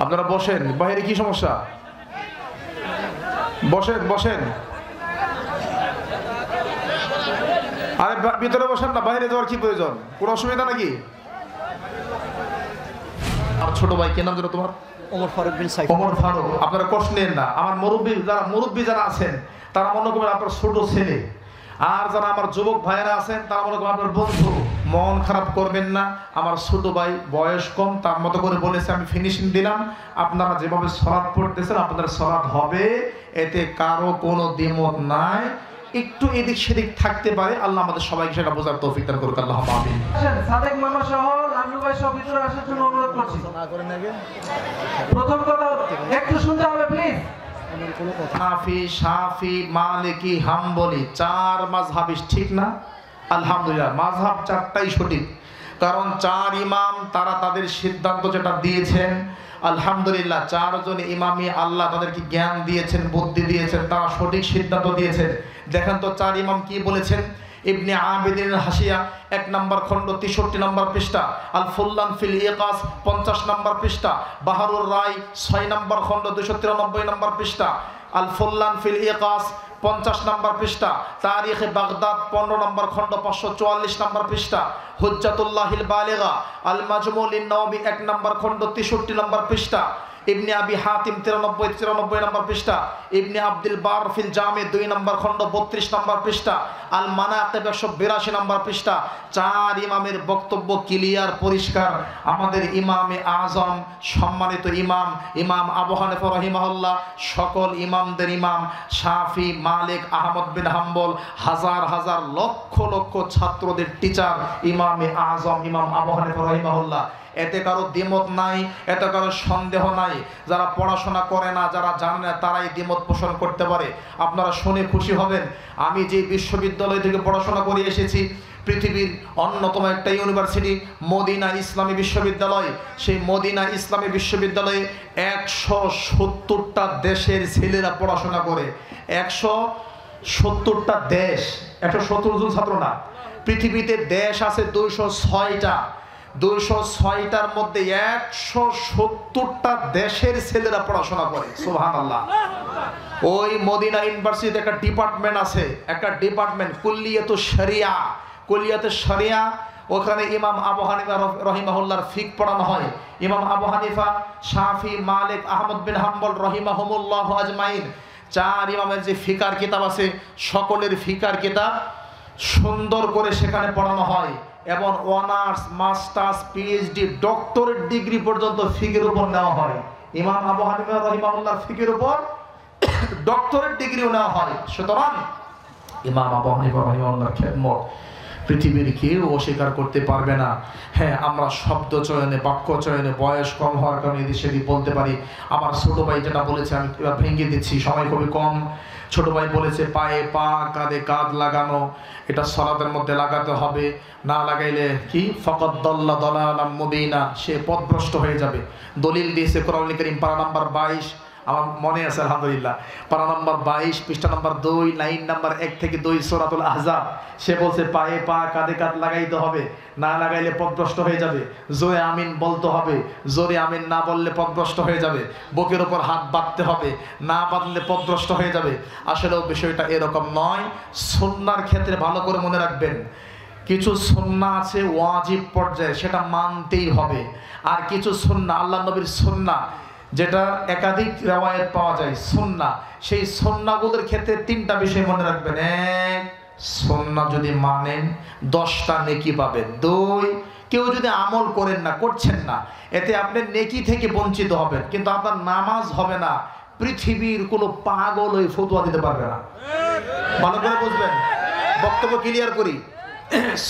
আপনারা বসেন, বাইরে কি সমস্যা? বসেন বসেন, আরে ভিতরে বসেন না, বাইরে যাওয়ার কি প্রয়োজন? কোনো অসুবিধা নাকি? আর ছোট ভাই কে নাম যেন তোমার? ওমর ফারুক বিন সাইফ। ওমর ফারুক। আপনারা কষ্ট নেন না, আমার মুরব্বী যারা আছেন তারা মনে করবেন আপনার ছোট ছেলে, আর যারা আমার যুবক ভাইয়েরা আছেন তারা মনে করবেন আপনার বন্ধু। মন খারাপ করবেন না, আমার ছোট ভাই বয়স কম, তার মতো করে বলেছে, আমি ফিনিশিং দিলাম। আপনারা যেভাবে সলাৎ পড়তেছেন আপনাদের সলাৎ হবে, এতে কারো কোনো দ্বিমত নাই। একটু এদিক সেদিক থাকতে পারে, আল্লাহ আমাদের সবাইকে সেটা বোঝার তৌফিক দান করুক, আল্লাহ আমিন। সাদেক মামা সহ লালু ভাই সহ ভিতরে আসার জন্য অনুরোধ করছি। প্রথম কথা একটু শুনতে হবে প্লিজ। হানাফি, শাফি, মালিকি, হাম্বলি, চার মাযহাবি, ঠিক না? আলহামদুলিল্লাহ, মাযহাব চারটাই সঠিক, কারণ চার ইমাম তারা তাদের সিদ্ধান্ত যেটা দিয়েছেন, আলহামদুলিল্লাহ চারজন ইমামই আল্লাহ তাদেরকে জ্ঞান দিয়েছেন, বুদ্ধি দিয়েছেন, তারা সঠিক সিদ্ধান্ত দিয়েছেন। দেখেন তো চার ইমাম কি বলেছেন। ইবনে আবিদিন হাসিয়া 1 নম্বর খণ্ড 63 নম্বর পৃষ্ঠা, আল ফুল্লান ফিল ইকাস 50 নম্বর পৃষ্ঠা, বাহারুর রায় 6 নম্বর খণ্ড 293 নম্বর পৃষ্ঠা, আল ফুল্লান ফিল ইকাস 50 নম্বর পৃষ্ঠা, তারিখে বাগদাদ 15 নম্বর খণ্ড 544 নম্বর পৃষ্ঠা, হুজ্জাতুল্লাহিল বালিগা আল মাজমু লিন নওবী 1 নম্বর খণ্ড 63 নম্বর পৃষ্ঠা, ইবনে আবি হাতিম 93 নম্বর পৃষ্ঠা, ইবনে আব্দুল বার ফিল জামে 2 নম্বর খণ্ড 32 নম্বর পৃষ্ঠা, আল মানাকিব 182 নম্বর পৃষ্ঠা। চার ইমামের বক্তব্য ক্লিয়ার, পরিষ্কার। আমাদের ইমামে আজম, সম্মানিত ইমাম আবু হানিফা রাহিমাহুল্লাহ, সকল ইমামদের ইমাম, শাফি, মালিক, আহমদ বিন হাম্বল, হাজার হাজার লক্ষ লক্ষ ছাত্রদের টিচার ইমামে আজম ইমাম আবু হানিফা রাহিমাহুল্লাহ। এতে কারো দ্বিমত নাই, এতে কারো সন্দেহ নাই। যারা পড়াশোনা করে না, যারা জানে না, তারাই দ্বিমত পোষণ করতে পারে। আপনারা শুনে খুশি হবেন, আমি যে বিশ্ববিদ্যালয় থেকে পড়াশোনা করে এসেছি, পৃথিবীর অন্যতম একটা ইউনিভার্সিটি মদিনা ইসলামী বিশ্ববিদ্যালয়, সেই মদিনা ইসলামী বিশ্ববিদ্যালয়ে 170টা দেশের ছেলেরা পড়াশোনা করে। 170টা দেশ, 170 জন ছাত্র না, পৃথিবীতে দেশ আছে 206টা। 206টার মধ্যে 170টা দেশের ছেলেরা পড়াশোনা করে। সুবহানাল্লাহ। ওই মদিনা ইউনিভার্সিটিতে একটা ডিপার্টমেন্ট আছে, একটা ডিপার্টমেন্ট কুল্লিয়াতুশ শরিয়া, কুল্লিয়াতুশ শরিয়া। ওখানে ইমাম আবু হানিফা রহিমাহুল্লাহর ফিক পড়ানো হয়। ইমাম আবু হানিফা, শাফি, মালিক, আহমদ বিন হাম্বল রহিমাহুমুল্লাহ আজমাইন, চার ইমামের যে ফিকার কিতাব আছে, সকলের ফিকার কিতাব সুন্দর করে সেখানে পড়ানো হয়, এবং honours, masters, PhD, doctorate degree পর্যন্ত ফিকের উপর নেওয়া হয়। ইমাম আবু হানিফা রাহিমাহুল্লাহ ফিকের উপর ডক্টরেট ডিগ্রিও নেওয়া হয়। সুতরাং ইমাম আবু হানিফা রাহিমাহুল্লাহর খেদমত পৃথিবীর কেউ অস্বীকার করতে পারবে না। হ্যাঁ, আমরা শব্দ চয়নে, বাক্য চয়নে বয়স কম হওয়ার কারণে এদিক সেদিক বলতে পারি। আমার ছোট ভাই যেটা বলেছে আমি এবার ভেঙে দিচ্ছি, সময় খুবই কম। ছোট ভাই বলেছে পায়ে পা, কাঁধে কাঁধ লাগানো, এটা সালাতের মধ্যে লাগাতে হবে, না লাগাইলে কি ফাকাদ দাল্লা দালালাম মুবিনা, সে পথভ্রষ্ট হয়ে যাবে। দলিল দিয়েছে কোরআন কারীম পারা নাম্বার 22, আমার মনে আছে আলহামদুলিল্লাহ, পারা নাম্বার 22 পৃষ্ঠা নাম্বার 2 লাইন নাম্বার 1 থেকে 2 সূরাতুল আহজাব। সে বলছে পায়ে পা, কাঁধে কাঁধ লাগাইতে হবে, না লাগাইলে পথভ্রষ্ট হয়ে যাবে। জোরে আমিন বলতে হবে, জোরে আমিন না বললে পথভ্রষ্ট হয়ে যাবে। বুকের উপর হাত বাঁধতে হবে, না বাঁধলে পথভ্রষ্ট হয়ে যাবে। আসলেও বিষয়টা এরকম নয়। সুন্নাহর ক্ষেত্রে ভালো করে মনে রাখবেন, কিছু সুন্নাহ আছে ওয়াজিব পর্যায়ে, সেটা মানতেই হবে। আর কিছু সুন্নাহ আল্লাহ নবীর সুন্নাহ, যেটা একাধিক রিওয়ায়াত পাওয়া যায় সুন্নাহ, সেই সুন্নাহগুলোর ক্ষেত্রে 3টা বিষয় মনে রাখবেন। 1, সুন্নাহ যদি মানেন 10টা নেকি পাবেন। 2, কেউ যদি আমল করেন না, করছেন না, এতে আপনি নেকি থেকে বঞ্চিত হবেন, কিন্তু আপনার নামাজ হবে না। পৃথিবীর কোনো পাগল ওই ফতোয়া দিতে পারবে না। ভালো করে বুঝবেন, বক্তব্য ক্লিয়ার করি।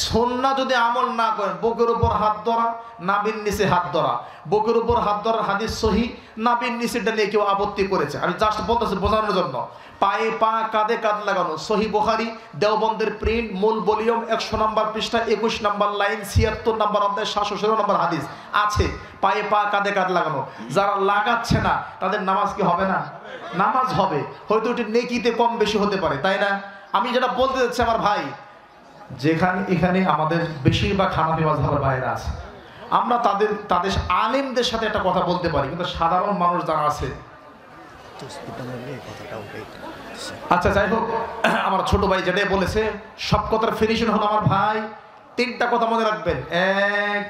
সুন্নাহ যদি আমল না করেন, বুকের উপর হাত ধরা, নাভির নিচে হাত ধরা, বুকের উপর হাত ধরার হাদিস সহিহ, নাভির নিচেটা নিয়ে কেউ আপত্তি করেছে, আমি জাস্ট বলতেছি বোঝানোর জন্য। পায়ে পা, কাঁধে কাঁধ লাগানো, সহিহ বুখারী দেওবন্দের প্রিন্ট, মূল ভলিউম 100 নম্বর পৃষ্ঠা, 21 নম্বর লাইন, 76 নম্বর অধ্যায়, 716 নম্বর হাদিস আছে পায়ে পা, কাঁধে কাঁধ লাগানো। যারা লাগাচ্ছে না তাদের নামাজ কি হবে না? নামাজ হবে, হয়তো ওটি নেকিতে কম বেশি হতে পারে, তাই না? আমি যেটা বলতে যাচ্ছি আমার ভাই, যেখানে এখানে আমাদের বেশিরভাগ হানাফি মাযহাবের বাইরে আছে, আমরা তাদের আলেমদের সাথে একটা কথা বলতে পারি, কিন্তু সাধারণ মানুষ যারা আছে, আচ্ছা যাই হোক, আমার ছোট ভাই যেটাই বলেছে সব কথার ফিনিশন হলো আমার ভাই 3টা কথা মনে রাখবেন। এক,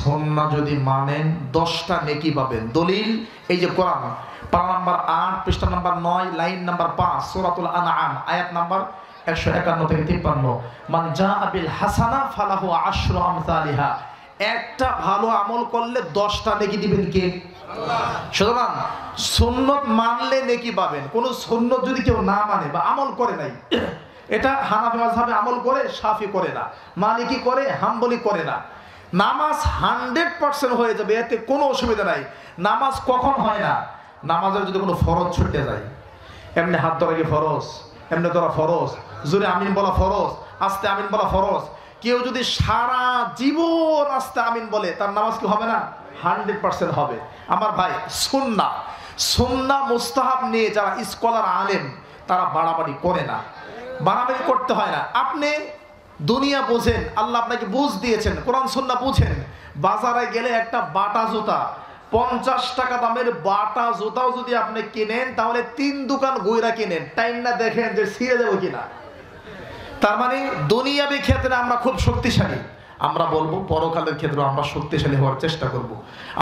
সুন্নাহ যদি মানেন 10টা নেকি পাবেন। দলিল এই যে কোরআন, পারা নাম্বার 8 পৃষ্ঠা নাম্বার 9 লাইন নাম্বার 5 সূরাতুল আনআম আয়াত নাম্বার 151 থেকে 53, মান জাআ বিল হাসানা ফালাহু আশরু আমসালিহা। একটা ভালো আমল করলে 10টা নেকি দিবেন কে? আল্লাহ। সুতরাং সুন্নত মানলে নেকি পাবেন। কোন সুন্নত যদি কেউ না মানে বা আমল করে নাই, এটা হানাফি মাযহাবে আমল করে, শাফি করে না, মালিকি করে, হাম্বলি করে না, নামাজ 100% হয়ে যাবে, এতে কোনো অসুবিধা নাই। নামাজ কখন হয় না? নামাজের যদি কোনো ফরজ ছুটে যায়, এমনি হাত ধরা কি ফরজ? এমনি ধরা ফরজ, জোরে আমিন বলা ফরজ, আস্তে আমিন বলা ফরজ। কেউ যদি সারা জীবন আস্তে আমিন বলে, তার নামাজ কি হবে না? 100% হবে। আমার ভাই সুন্নাহ মুস্তাহাব নিয়ে যারা স্কলার আলেম, তারা বাড়াবাড়ি করে না, বাড়াবাড়ি করতে হয় না। আপনি দুনিয়া বোঝেন, আল্লাহ আপনাকে বুঝ দিয়েছেন, কোরআন সুন্নাহ বুঝেন। বাজারে গেলে একটা বাটা জুতা 50 টাকা দামের বাটা জুতাও যদি আপনি কিনেন, তাহলে 3 দোকান ঘুরে কিনেন, টাইম না দেখেন যে ছিঁড়ে যাবো কিনা। তার মানে দুনিয়াবী ক্ষেত্রে আমরা খুব শক্তিশালী। আমরা বলবো পরকালের ক্ষেত্রে আমরা শক্তিশালী হওয়ার চেষ্টা করব,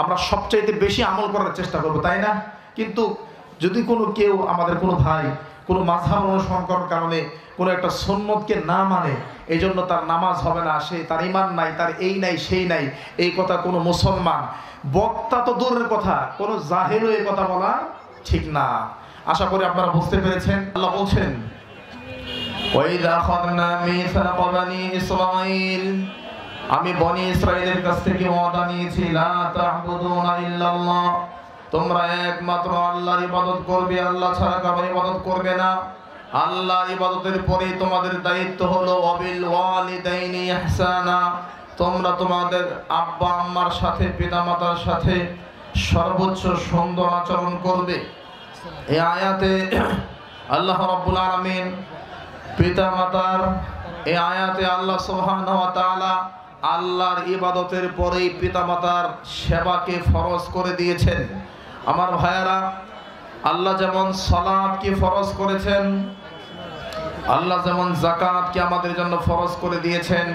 আমরা সবচাইতে বেশি আমল করার চেষ্টা করব, তাই না? কিন্তু যদি কেউ আমাদের কোনো ভাই কোনো মাযহাব অনুসরণ করার কারণে কোনো একটা সুন্নতকে না মানে, এই জন্য তার নামাজ হবে না, তার ঈমান নাই, তার এই নাই সেই নাই, এই কথা কোনো মুসলমান বক্তা তো দূরের কথা, কোনো জাহেলও এই কথা বলা ঠিক না। আশা করি আপনারা বুঝতে পেরেছেন। আল্লাহ বলছেন, ওয়াইযা আখাযনা মিসাকা বানি ইসরাঈল, আমি বনি ইসরাইলের কাছ থেকে ওয়াদা নিয়েছি, লা তা'বুদুনা ইল্লাল্লাহ, তোমরা একমাত্র আল্লাহর ইবাদত করবে, আল্লাহ ছাড়া কারো ইবাদত করবে না। আল্লাহর ইবাদতের পরেই তোমাদের দায়িত্ব হলো ওয়াবিল ওয়ালিদাইনি ইহসানা, তোমরা তোমাদের আব্বা আম্মার সাথে, পিতামাতার সাথে সর্বোচ্চ সুন্দর আচরণ করবে। এই আয়াতে আল্লাহ রাব্বুল আলামিন পিতামাতার, এই আয়াতে আল্লাহ সুবহানাহু ওয়া তাআলা আল্লাহর ইবাদতের পরেই পিতামাতার সেবাকে ফরজ করে দিয়েছেন। আমার ভাইয়েরা, আল্লাহ যেমন সালাতকে ফরজ করেছেন, আল্লাহ যেমন যাকাতকে আমাদের জন্য ফরজ করে দিয়েছেন,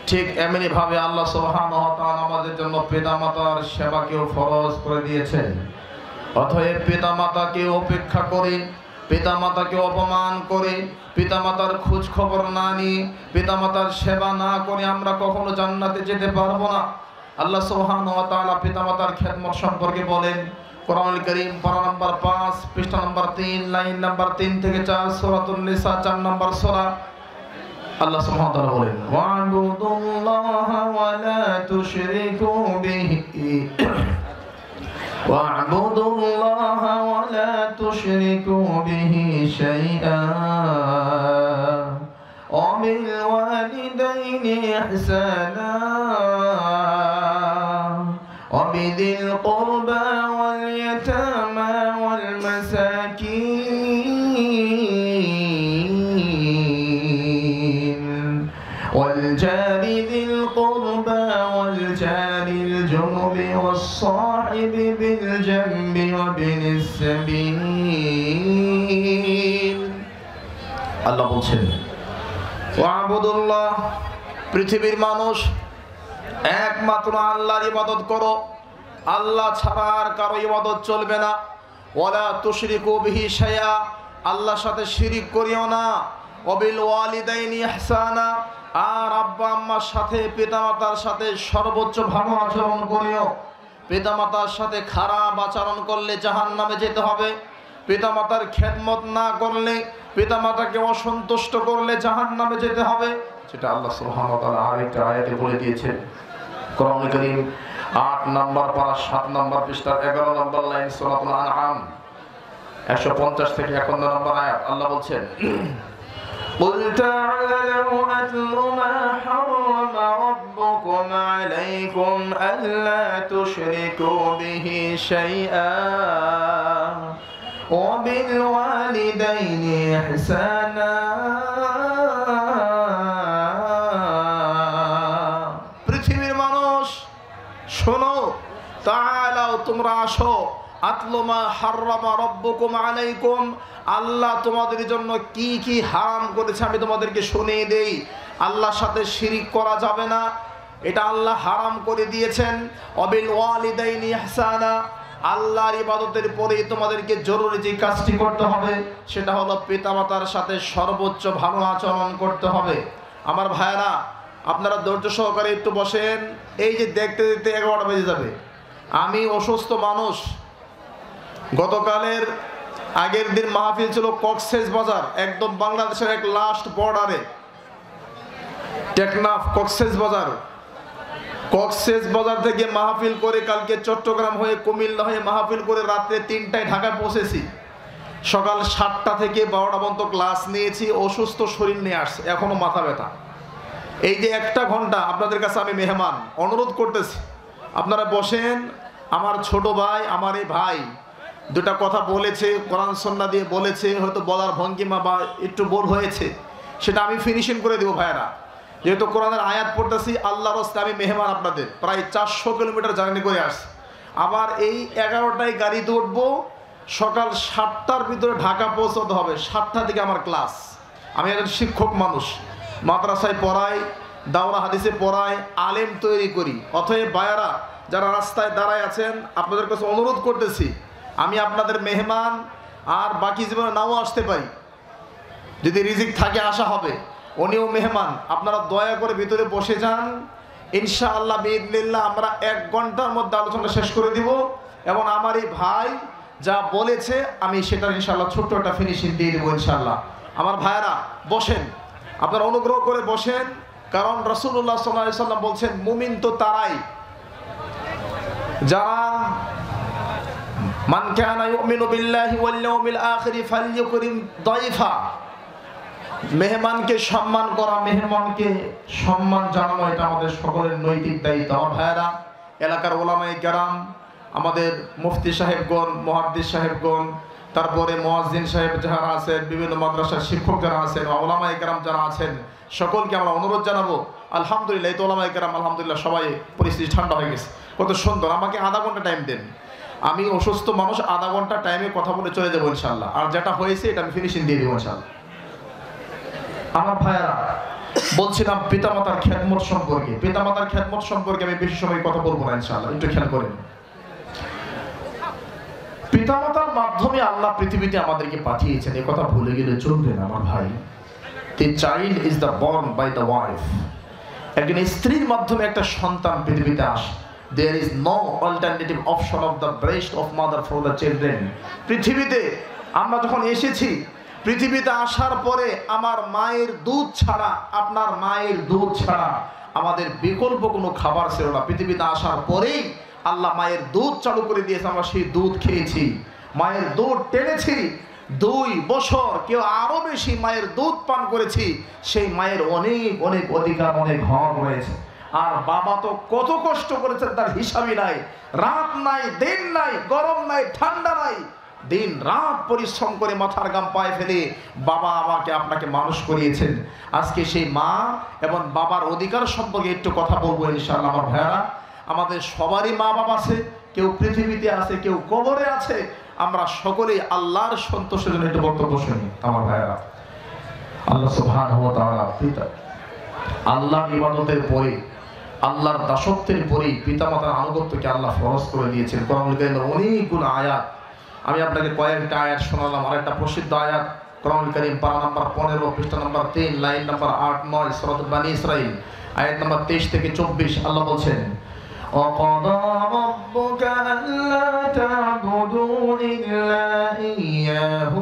ঠিক এমনি ভাবে আল্লাহ সুবহানাহু ওয়া তাআলা আমাদের জন্য পিতামাতার সেবাকেও ফরজ করে দিয়েছেন। অতএব পিতামাতাকে উপেক্ষা করে, পিতামাতাকে অপমান করে, পিতামাতার খোঁজ খবর না নিয়ে, পিতামাতার সেবা না করে আমরা কখনো জান্নাতে যেতে পারবো না। আল্লাহ সুবহানাহু ওয়া তাআলা পিতামাতার খেদমত সম্পর্কে বলেন কোরআনুল কারীম পারা নাম্বার 5 পৃষ্ঠা নাম্বার 3 লাইন নাম্বার 3 থেকে 4 সূরাতুন নিসা 4 নম্বর সূরা। আল্লাহ সুবহানাহু ওয়া তাআলা বলেন, ওয়া'বুদুল্লাহা ওয়া লা তুশরিকু বিহি واعبدوا الله ولا تشركوا به شيئا وبالوالدين إحسانا وبذي القربى واليتامى والمساكين والجار ذي القربى والجار الجنب والصاحب بالجنب وابن السبيل। আল্লাহ বলছেন, ওয়া'বুদুল্লাহ, পৃথিবীর মানুষ একমাত্র আল্লাহর ইবাদত করো, আল্লাহ ছাড়া আর কারো ইবাদত চলবে না। ওয়ালা তুশরিকু বিহি শাইআ, আল্লাহর সাথে শিরিক করিও না। ওয়াবিল ওয়ালিদাইনি ইহসানা, আর আব্বা আম্মার সাথে, পিতামাতার সাথে সর্বোচ্চ ভালো আচরণ করিও। পিতামাতার সাথে খারাপ আচরণ করলে জাহান্নামে যেতে হবে। পিতামাতার খেদমত না করলে, পিতামাতাকে অসন্তুষ্ট করলে জাহান্নামে যেতে হবে, সেটা আল্লাহ সুবহানাহু ওয়া তাআলা আরেকটা আয়াতে বলে দিয়েছেন। কোরআনুল কারীম 8 নম্বর পারা 7 নম্বর পৃষ্ঠা 11 নম্বর লাইন সূরাতুল আনআম 150 থেকে 51 নম্বর আয়াত। আল্লাহ বলছেন, قل تعالوا أتل ما حرم ربكم عليكم ألا تشركوا به شيئا وبالوالدين إحسانا। পৃথিবীর মানুষ আসো আতলু মা হাররামা রাব্বুকুম আলাইকুম, আল্লাহ তোমাদের জন্য কি কি হারাম করেছে আমি তোমাদেরকে শুনিয়ে দেই। আল্লাহর সাথে শিরিক করা যাবে না, এটা আল্লাহ হারাম করে দিয়েছেন। অবিল ওয়ালিদাইনি ইহসানা, আল্লাহর ইবাদতের পরেই তোমাদেরকে জরুরি যে কাজটি করতে হবে সেটা হলো পিতামাতার সাথে সর্বোচ্চ ভালো আচরণ করতে হবে। আমার ভাইয়েরা, আপনারা ধৈর্য সহকারে একটু বসেন। এই যে দেখতে দেখতে 11টা বেজে যাবে। আমি অসুস্থ মানুষ। গতকালের আগের দিন মাহফিল ছিল কক্সেস বাজার, একদম বাংলাদেশের এক লাস্ট বর্ডারে, টেকনাফ কক্সেস বাজার থেকে মাহফিল করে কালকে চট্টগ্রাম হয়ে কুমিল্লা হয়ে মাহফিল করে রাত্রে 3টায় ঢাকায় পৌঁছেছি। সকাল 7টা থেকে 12টা পর্যন্ত ক্লাস নিয়েছি। অসুস্থ শরীর নিয়ে আসছে, এখনো মাথা ব্যথা। এই যে 1টা ঘন্টা আপনাদের কাছে আমি মেহমান, অনুরোধ করতেছি আপনারা বসেন। আমার ছোট ভাই, আমার এই ভাই দুটা কথা বলেছে, কোরআন সুন্নাহ দিয়ে বলেছে, হয়তো বলার ভঙ্গিমা বা একটু ভুল হয়েছে, সেটা আমি ফিনিশিং করে দেবো ভাইয়েরা। যেহেতু কোরআনের আয়াত পড়তেছি, আল্লাহর রাস্তে আমি মেহমান আপনাদের, প্রায় 400 কিলোমিটার জার্নি করে আসছি। আবার এই 11টায় গাড়িতে উঠবো, সকাল 7টার ভিতরে ঢাকা পৌঁছতে হবে। 7টা থেকে আমার ক্লাস। আমি একজন শিক্ষক মানুষ, মাদ্রাসায় পড়াই, দাওরা হাদিসে পড়াই, আলেম তৈরি করি। অতএব ভাইয়েরা যারা রাস্তায় দাঁড়ায় আছেন, আপনাদের কাছে অনুরোধ করতেছি, আমি আপনাদের মেহমান, আর বাকি জীবনে নাও আসতে পারি, যদি রিজিক থাকে আসা হবে। উনিও মেহমান, আপনারা দয়া করে ভিতরে বসে যান। ইনশাআল্লাহ বিইذনিল্লাহ আমরা 1 ঘন্টার মধ্যে আলোচনা শেষ করে দিব। এবং আমার এই ভাই যা বলেছে আমি সেটা ইনশাআল্লাহ ছোট্ট একটা ফিনিশিং দিয়ে দেবো ইনশাআল্লাহ। আমার ভাইয়েরা বসেন, আপনারা অনুগ্রহ করে বসেন, কারণ রাসূলুল্লাহ সাল্লাল্লাহু আলাইহি ওয়াসাল্লাম বলছেন মুমিন তো তারাই যারা মান কানা ইউমিনু বিল্লাহি ওয়াল ইয়াউমিল আখির ফালইউকরিম দাইফা, মেহমানকে সম্মান করা, মেহমানকে সম্মান জানানো, এটা আমাদের সকলের নৈতিক দায়িত্ব। আমার ভাইয়েরা, এলাকার ওলামায়ে কেরাম, আমাদের মুফতি সাহেবগণ, মুহাদ্দিস সাহেবগণ, তারপরে মুয়াজ্জিন সাহেব যারা আছেন, বিভিন্ন মাদ্রাসার শিক্ষক যারা আছেন, ওলামায়ে কেরাম যারা আছেন, সকলকে আমরা অনুরোধ জানাবো। আলহামদুলিল্লাহ, এই তো ওলামায়ে কেরাম আলহামদুলিল্লাহ সবাই, পরিস্থিতি ঠান্ডা হয়ে গেছে, কত সুন্দর। আমাকে আধা ঘন্টা টাইম দেন, আমি অসুস্থ মানুষ, আধা ঘন্টা টাইমে কথা বলে চলে যাবো ইনশাআল্লাহ। আর যেটা হয়েছে এটা আমি ফিনিশিং দিয়ে দেবো ইনশাআল্লাহ। আমার ভাইয়েরা, বলছিলাম পিতামাতার খেদমত সম্পর্কে। পিতামাতার খেদমত সম্পর্কে আমি বেশি সময় কথা বলবো না ইনশাআল্লাহ, একটু খেয়াল করেন। পিতামাতার মাধ্যমে আল্লাহ পৃথিবীতে আমাদেরকে পাঠিয়েছেন, এই কথা ভুলে গেলে চলবে না আমার ভাই। The child is the born by the wife. একজন স্ত্রীর মাধ্যমে একটা সন্তান পৃথিবীতে আসে। There is no alternative option of the breast of mother for the children. পৃথিবীতে আমরা যখন এসেছি, পৃথিবীতে আসার পরে আমার মায়ের দুধ ছাড়া, আপনার মায়ের দুধ ছাড়া আমাদের বিকল্প কোনো খাবার ছিল না। পৃথিবীতে আসার পরেই আল্লাহ মায়ের দুধ চালু করে দিয়েছে, আমরা সেই দুধ খেয়েছি, মায়ের দুধ টেনেছি। 2 বছর, কেউ আরো বেশি মায়ের দুধ পান করেছি। সেই মায়ের অনেক অনেক অধিকার, অনেক হক রয়েছে। আর বাবা তো কত কষ্ট করেছেন তার হিসাবই নাই। রাত নাই, দিন নাই, গরম নাই, ঠান্ডা নাই, দিন রাত পরিশ্রম করে মাথার ঘাম পায়ে ফেলে বাবা আমাকে আপনাকে মানুষ করিয়েছেন। আজকে সেই মা এবং বাবার অধিকার সম্পর্কে একটু কথা বলবো ইনশাআল্লাহ। আমার ভাইয়েরা, আমাদের সবারই মা বাবা আছে, কেউ পৃথিবীতে আছে, কেউ কবরে আছে। আমরা সকলেই আল্লাহর সন্তোষের জন্য একটু বক্তব্য শুনি। আমার ভাইয়েরা, আল্লাহ সুবহানাহু ওয়া তাআলা পিতা, আল্লাহর ইবাদতের পরে, আল্লাহর দাসত্বের পরেই পিতামাতার আনুগত্যকে আল্লাহ ফরজ করে দিয়েছেন। কোরআনুল কারীমের অনেকগুলো আয়াত, আমি আপনাকে কয়েকটা আয়াত শোনালাম। আর একটা প্রসিদ্ধ আয়াত, কোরআনুল কারীম পারা নাম্বার 15, পৃষ্ঠা নাম্বার 3, লাইন নাম্বার 8-9, সূরা বানী ইসরাঈল, আয়াত নাম্বার 23 থেকে 24। আল্লাহ বলছেন, وَقَضَى رَبُّكَ أَلَّا تَعْبُدُوا إِلَّا إِيَّاهُ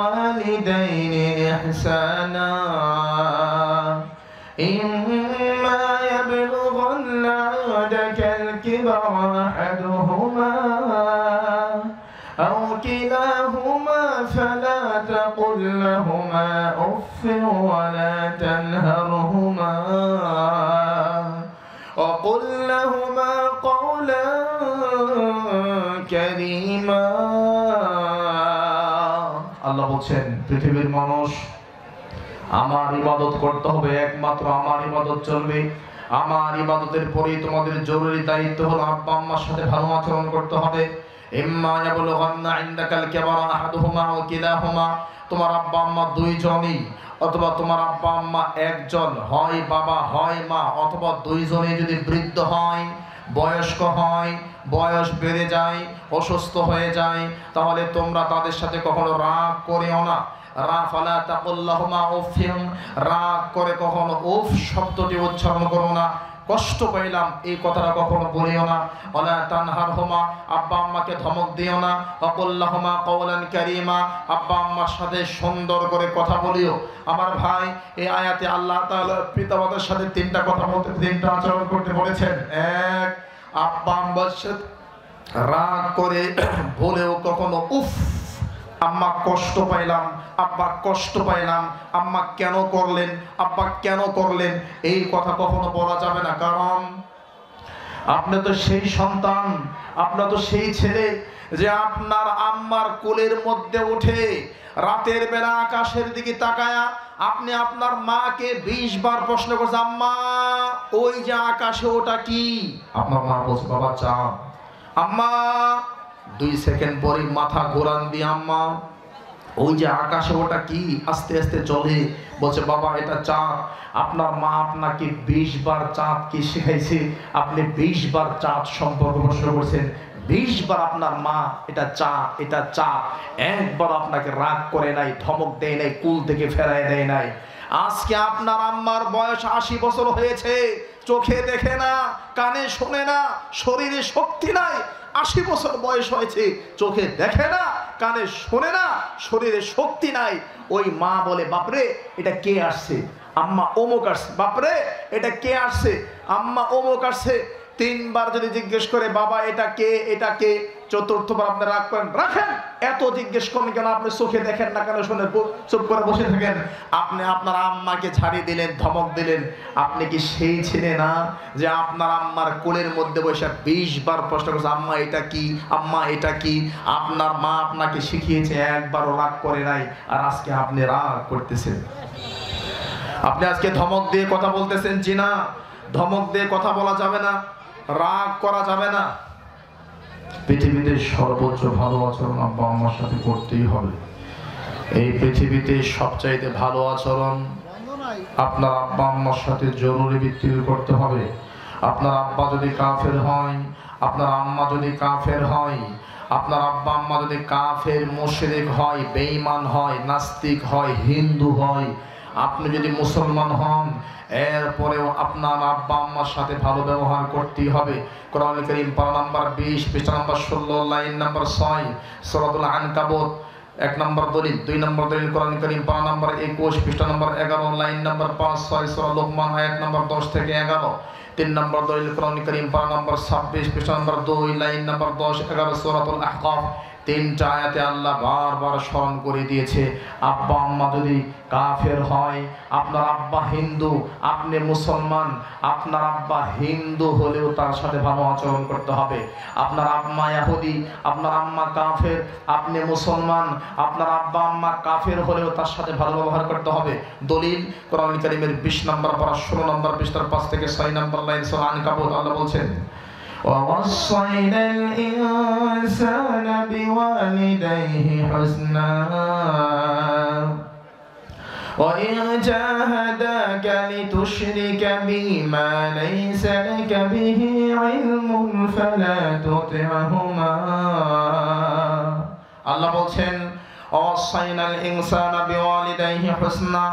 وَبِالْوَالِدَيْنِ إِحْسَانًا إِمَّا يَبْلُغَنَّ عِندَكَ الْكِبَرَ أَحَدُهُمَا أَوْ كِلَاهُمَا فَلَا تَقُل لَّهُمَا أُفٍّ وَلَا تَنْهَرْهُمَا وَقُل لَّهُمَا قَوْلًا كَرِيمًا। আল্লাহ বলছেন, পৃথিবীর মানুষ, আমার ইবাদত করতে হবে, একমাত্র আমার ইবাদত চলবে। আমার ইবাদতের পরেই তোমাদের জরুরি দায়িত্ব হলো আব্বা আম্মার সাথে ভালো আচরণ করতে হবে। ইম্মা ইয়াবলুগান্না ইনদাকাল কিবারা আহাদুহুমা ওয়া কিলাহুমা, তোমার আব্বা আম্মা দুইজনই অথবা তোমার আব্বা আম্মা একজন, হয় বাবা হয় মা, অথবা দুইজনেই যদি বৃদ্ধ হয়, বয়স্ক হয়, বয়স বেড়ে যায়, অসুস্থ হয়ে যায়, তাহলে তোমরা তাদের সাথে কখনো রাগ করিও না। ফালা তাকুল্লাহুমা উফিন, রাগ করে কখনো উফ শব্দটি উচ্চারণ করো না। কষ্ট পাইলাম এই কথাটা কখনো বলিও না। ওয়ালা তানহারহুমা, আব্বা আম্মাকে ধমক দিও না। ওয়াকুল্লাহুমা কাওলান কারীমা, আব্বা আম্মার সাথে সুন্দর করে কথা বলিও। আমার ভাই, এই আয়াতে আল্লাহ তাআলা পিতামাতার সাথে তিনটা কথা বলতে, তিনটা আচরণ করতে বলেছেন। এক, আব্বা আম্মার সাথে রাগ করে বলেও কখনো উফ, আম্মা কষ্ট পাইলাম, আব্বা কষ্ট পাইলাম, আম্মা কেন করলেন, আব্বা কেন করলেন, এই কথা কখনো বলা যাবে না। কারণ আপনি তো সেই সন্তান, আপনার তো সেই ছেলে যে আপনার আম্মার কোলের মধ্যে উঠে রাতের বেলা আকাশের দিকে তাকায়া আপনি আপনার মাকে 20 বার প্রশ্ন করছেন, আম্মা ওই যে আকাশে ওটা কি? আপনার মা বলছে বাবা চাঁদ। আম্মা 2 সেকেন্ড পরে মাথা ঘোরান দিয়ে, আম্মা ওই যে আকাশে ওটা কি? আস্তে আস্তে চলে, বলছে বাবা এটা চাঁদ। আপনার মা আপনাকে 20 বার চাঁদ কি শিখাইছে, আপনি 20 বার চাঁদ সম্পর্কে প্রশ্ন করছেন। 20 বার আপনার মা এটা চাঁদ, এটা চাঁদ, একবার আপনাকে রাগ করে নাই, ধমক দেয় নাই, কুল থেকে ফেরায় দেয় নাই। আজকে আপনার আম্মার বয়স 80 বছর হয়েছে, চোখে দেখে না, কানে শোনে না, শরীরে শক্তি নাই। 80 বছর বয়স হয়েছে, চোখে দেখে না, কানে শোনে না, শরীরে শক্তি নাই। ওই মা বলে বাপরে এটা কে আসছে? আম্মা অমুক আসছে। বাপরে এটা কে আসছে? আম্মা অমুক আসছে। 3 বার যদি জিজ্ঞেস করে বাবা এটা কে, এটা কে, চতুর্থবার আপনি রাগ করেন, রাখেন, এত জিজ্ঞেস করেন কেন? আপনি চোখে দেখেন না কেন, শুনে চুপ করে বসে থাকেন? আপনি আপনার আম্মাকে ঝাড়ি দিলেন, ধমক দিলেন। আপনি কি সেই ছেলে না যে আপনার আম্মার কোলের মধ্যে বসে 20 বার প্রশ্ন করছে আম্মা এটা কি, আম্মা এটা কি? আপনার মা আপনাকে শিখিয়েছে, একবারও রাগ করে নাই, আর আজকে আপনি রাগ করতেছেন। আপনি আজকে ধমক দিয়ে কথা বলতেছেন। জি না, ধমক দিয়ে কথা বলা যাবে না, রাগ করা যাবে না। পৃথিবীতে সর্বোচ্চ ভালো আচরণ আব্বা আম্মার সাথে করতেই হবে। এই পৃথিবীতে সবচাইতে ভালো আচরণ আপনার আব্বা আম্মার সাথে জরুরি ভিত্তিতে করতে হবে। আপনার আব্বা যদি কাফের হয়, আপনার আম্মা যদি কাফের হয়, আপনার আব্বা আম্মা যদি কাফের, মুশরিক হয়, বেঈমান হয়, নাস্তিক হয়, হিন্দু হয়, আপনি যদি মুসলমান হন, এরপরেও আপনার আব্বা আম্মার সাথে ভালো ব্যবহার করতেই হবে। কোরআন কারীম পারা নাম্বার 20 পৃষ্ঠা নাম্বার 16 লাইন নাম্বার 6 সূরাতুল আনকাবুত 1 নম্বর দলিল। 2 নম্বর দলিল কোরআন কারীম পারা নাম্বার 21 পৃষ্ঠা নাম্বার 11 লাইন নাম্বার 5 6 সূরা লোকমান আয়াত নাম্বার 10 থেকে 11। 3 নম্বর দলিল কোরআন কারীম পারা নাম্বার 26 পৃষ্ঠা নাম্বার 2 লাইন নাম্বার 10 11 সূরাতুল আহকাফ। 3টা আয়াতে আল্লাহ বারবার স্মরণ করে দিয়েছে, আব্বা আম্মা যদি কাফের হয়, আপনার আব্বা হিন্দু, আপনি মুসলমান, আপনার আব্বা হিন্দু হলেও তার সাথে ভালো আচরণ করতে হবে। আপনার আম্মা ইহুদি, আপনার আম্মা কাফের, আপনি মুসলমান, আপনার আব্বা আম্মা কাফের হলেও তার সাথে ভালো ব্যবহার করতে হবে। দলিল কোরআন কারীমের 20 নম্বর পারা 16 নম্বর পৃষ্ঠার 5 থেকে 6 নম্বর লাইন সূরা আনকাবুত। আল্লাহ বলছেন وَوَصَّيْنَا الْإِنسَانَ بِوَالِدَيْهِ حُسْنًا وَإِنْ جَاهَدَاكَ لِتُشْرِكَ بِي مَا لَيْسَ لَكَ بِهِ عِلْمٌ فَلَا تُطِعْهُمَا। আল্লাহ বলছেন ওয়াসাইনাল ইনসানা বিওয়ালিদাইহি হুসনা,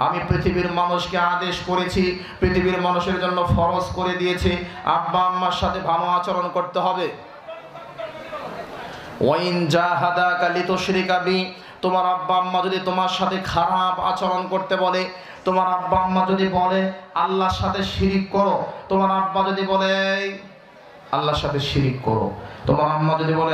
আমি পৃথিবীর মানুষকে আদেশ করেছি, পৃথিবীর মানুষের জন্য ফরজ করে দিয়েছি আব্বা আম্মার সাথে ভালো আচরণ করতে হবে। ওয়াইন জাহাদাকা লিতুশরিকা বি, তোমার আব্বা আম্মা যদি তোমার সাথে খারাপ আচরণ করতে বলে, তোমার আব্বা আম্মা যদি বলে আল্লাহর সাথে শিরিক করো, তোমার আব্বা যদি বলে আল্লাহর সাথে শিরিক করো, তোমার আম্মা যদি বলে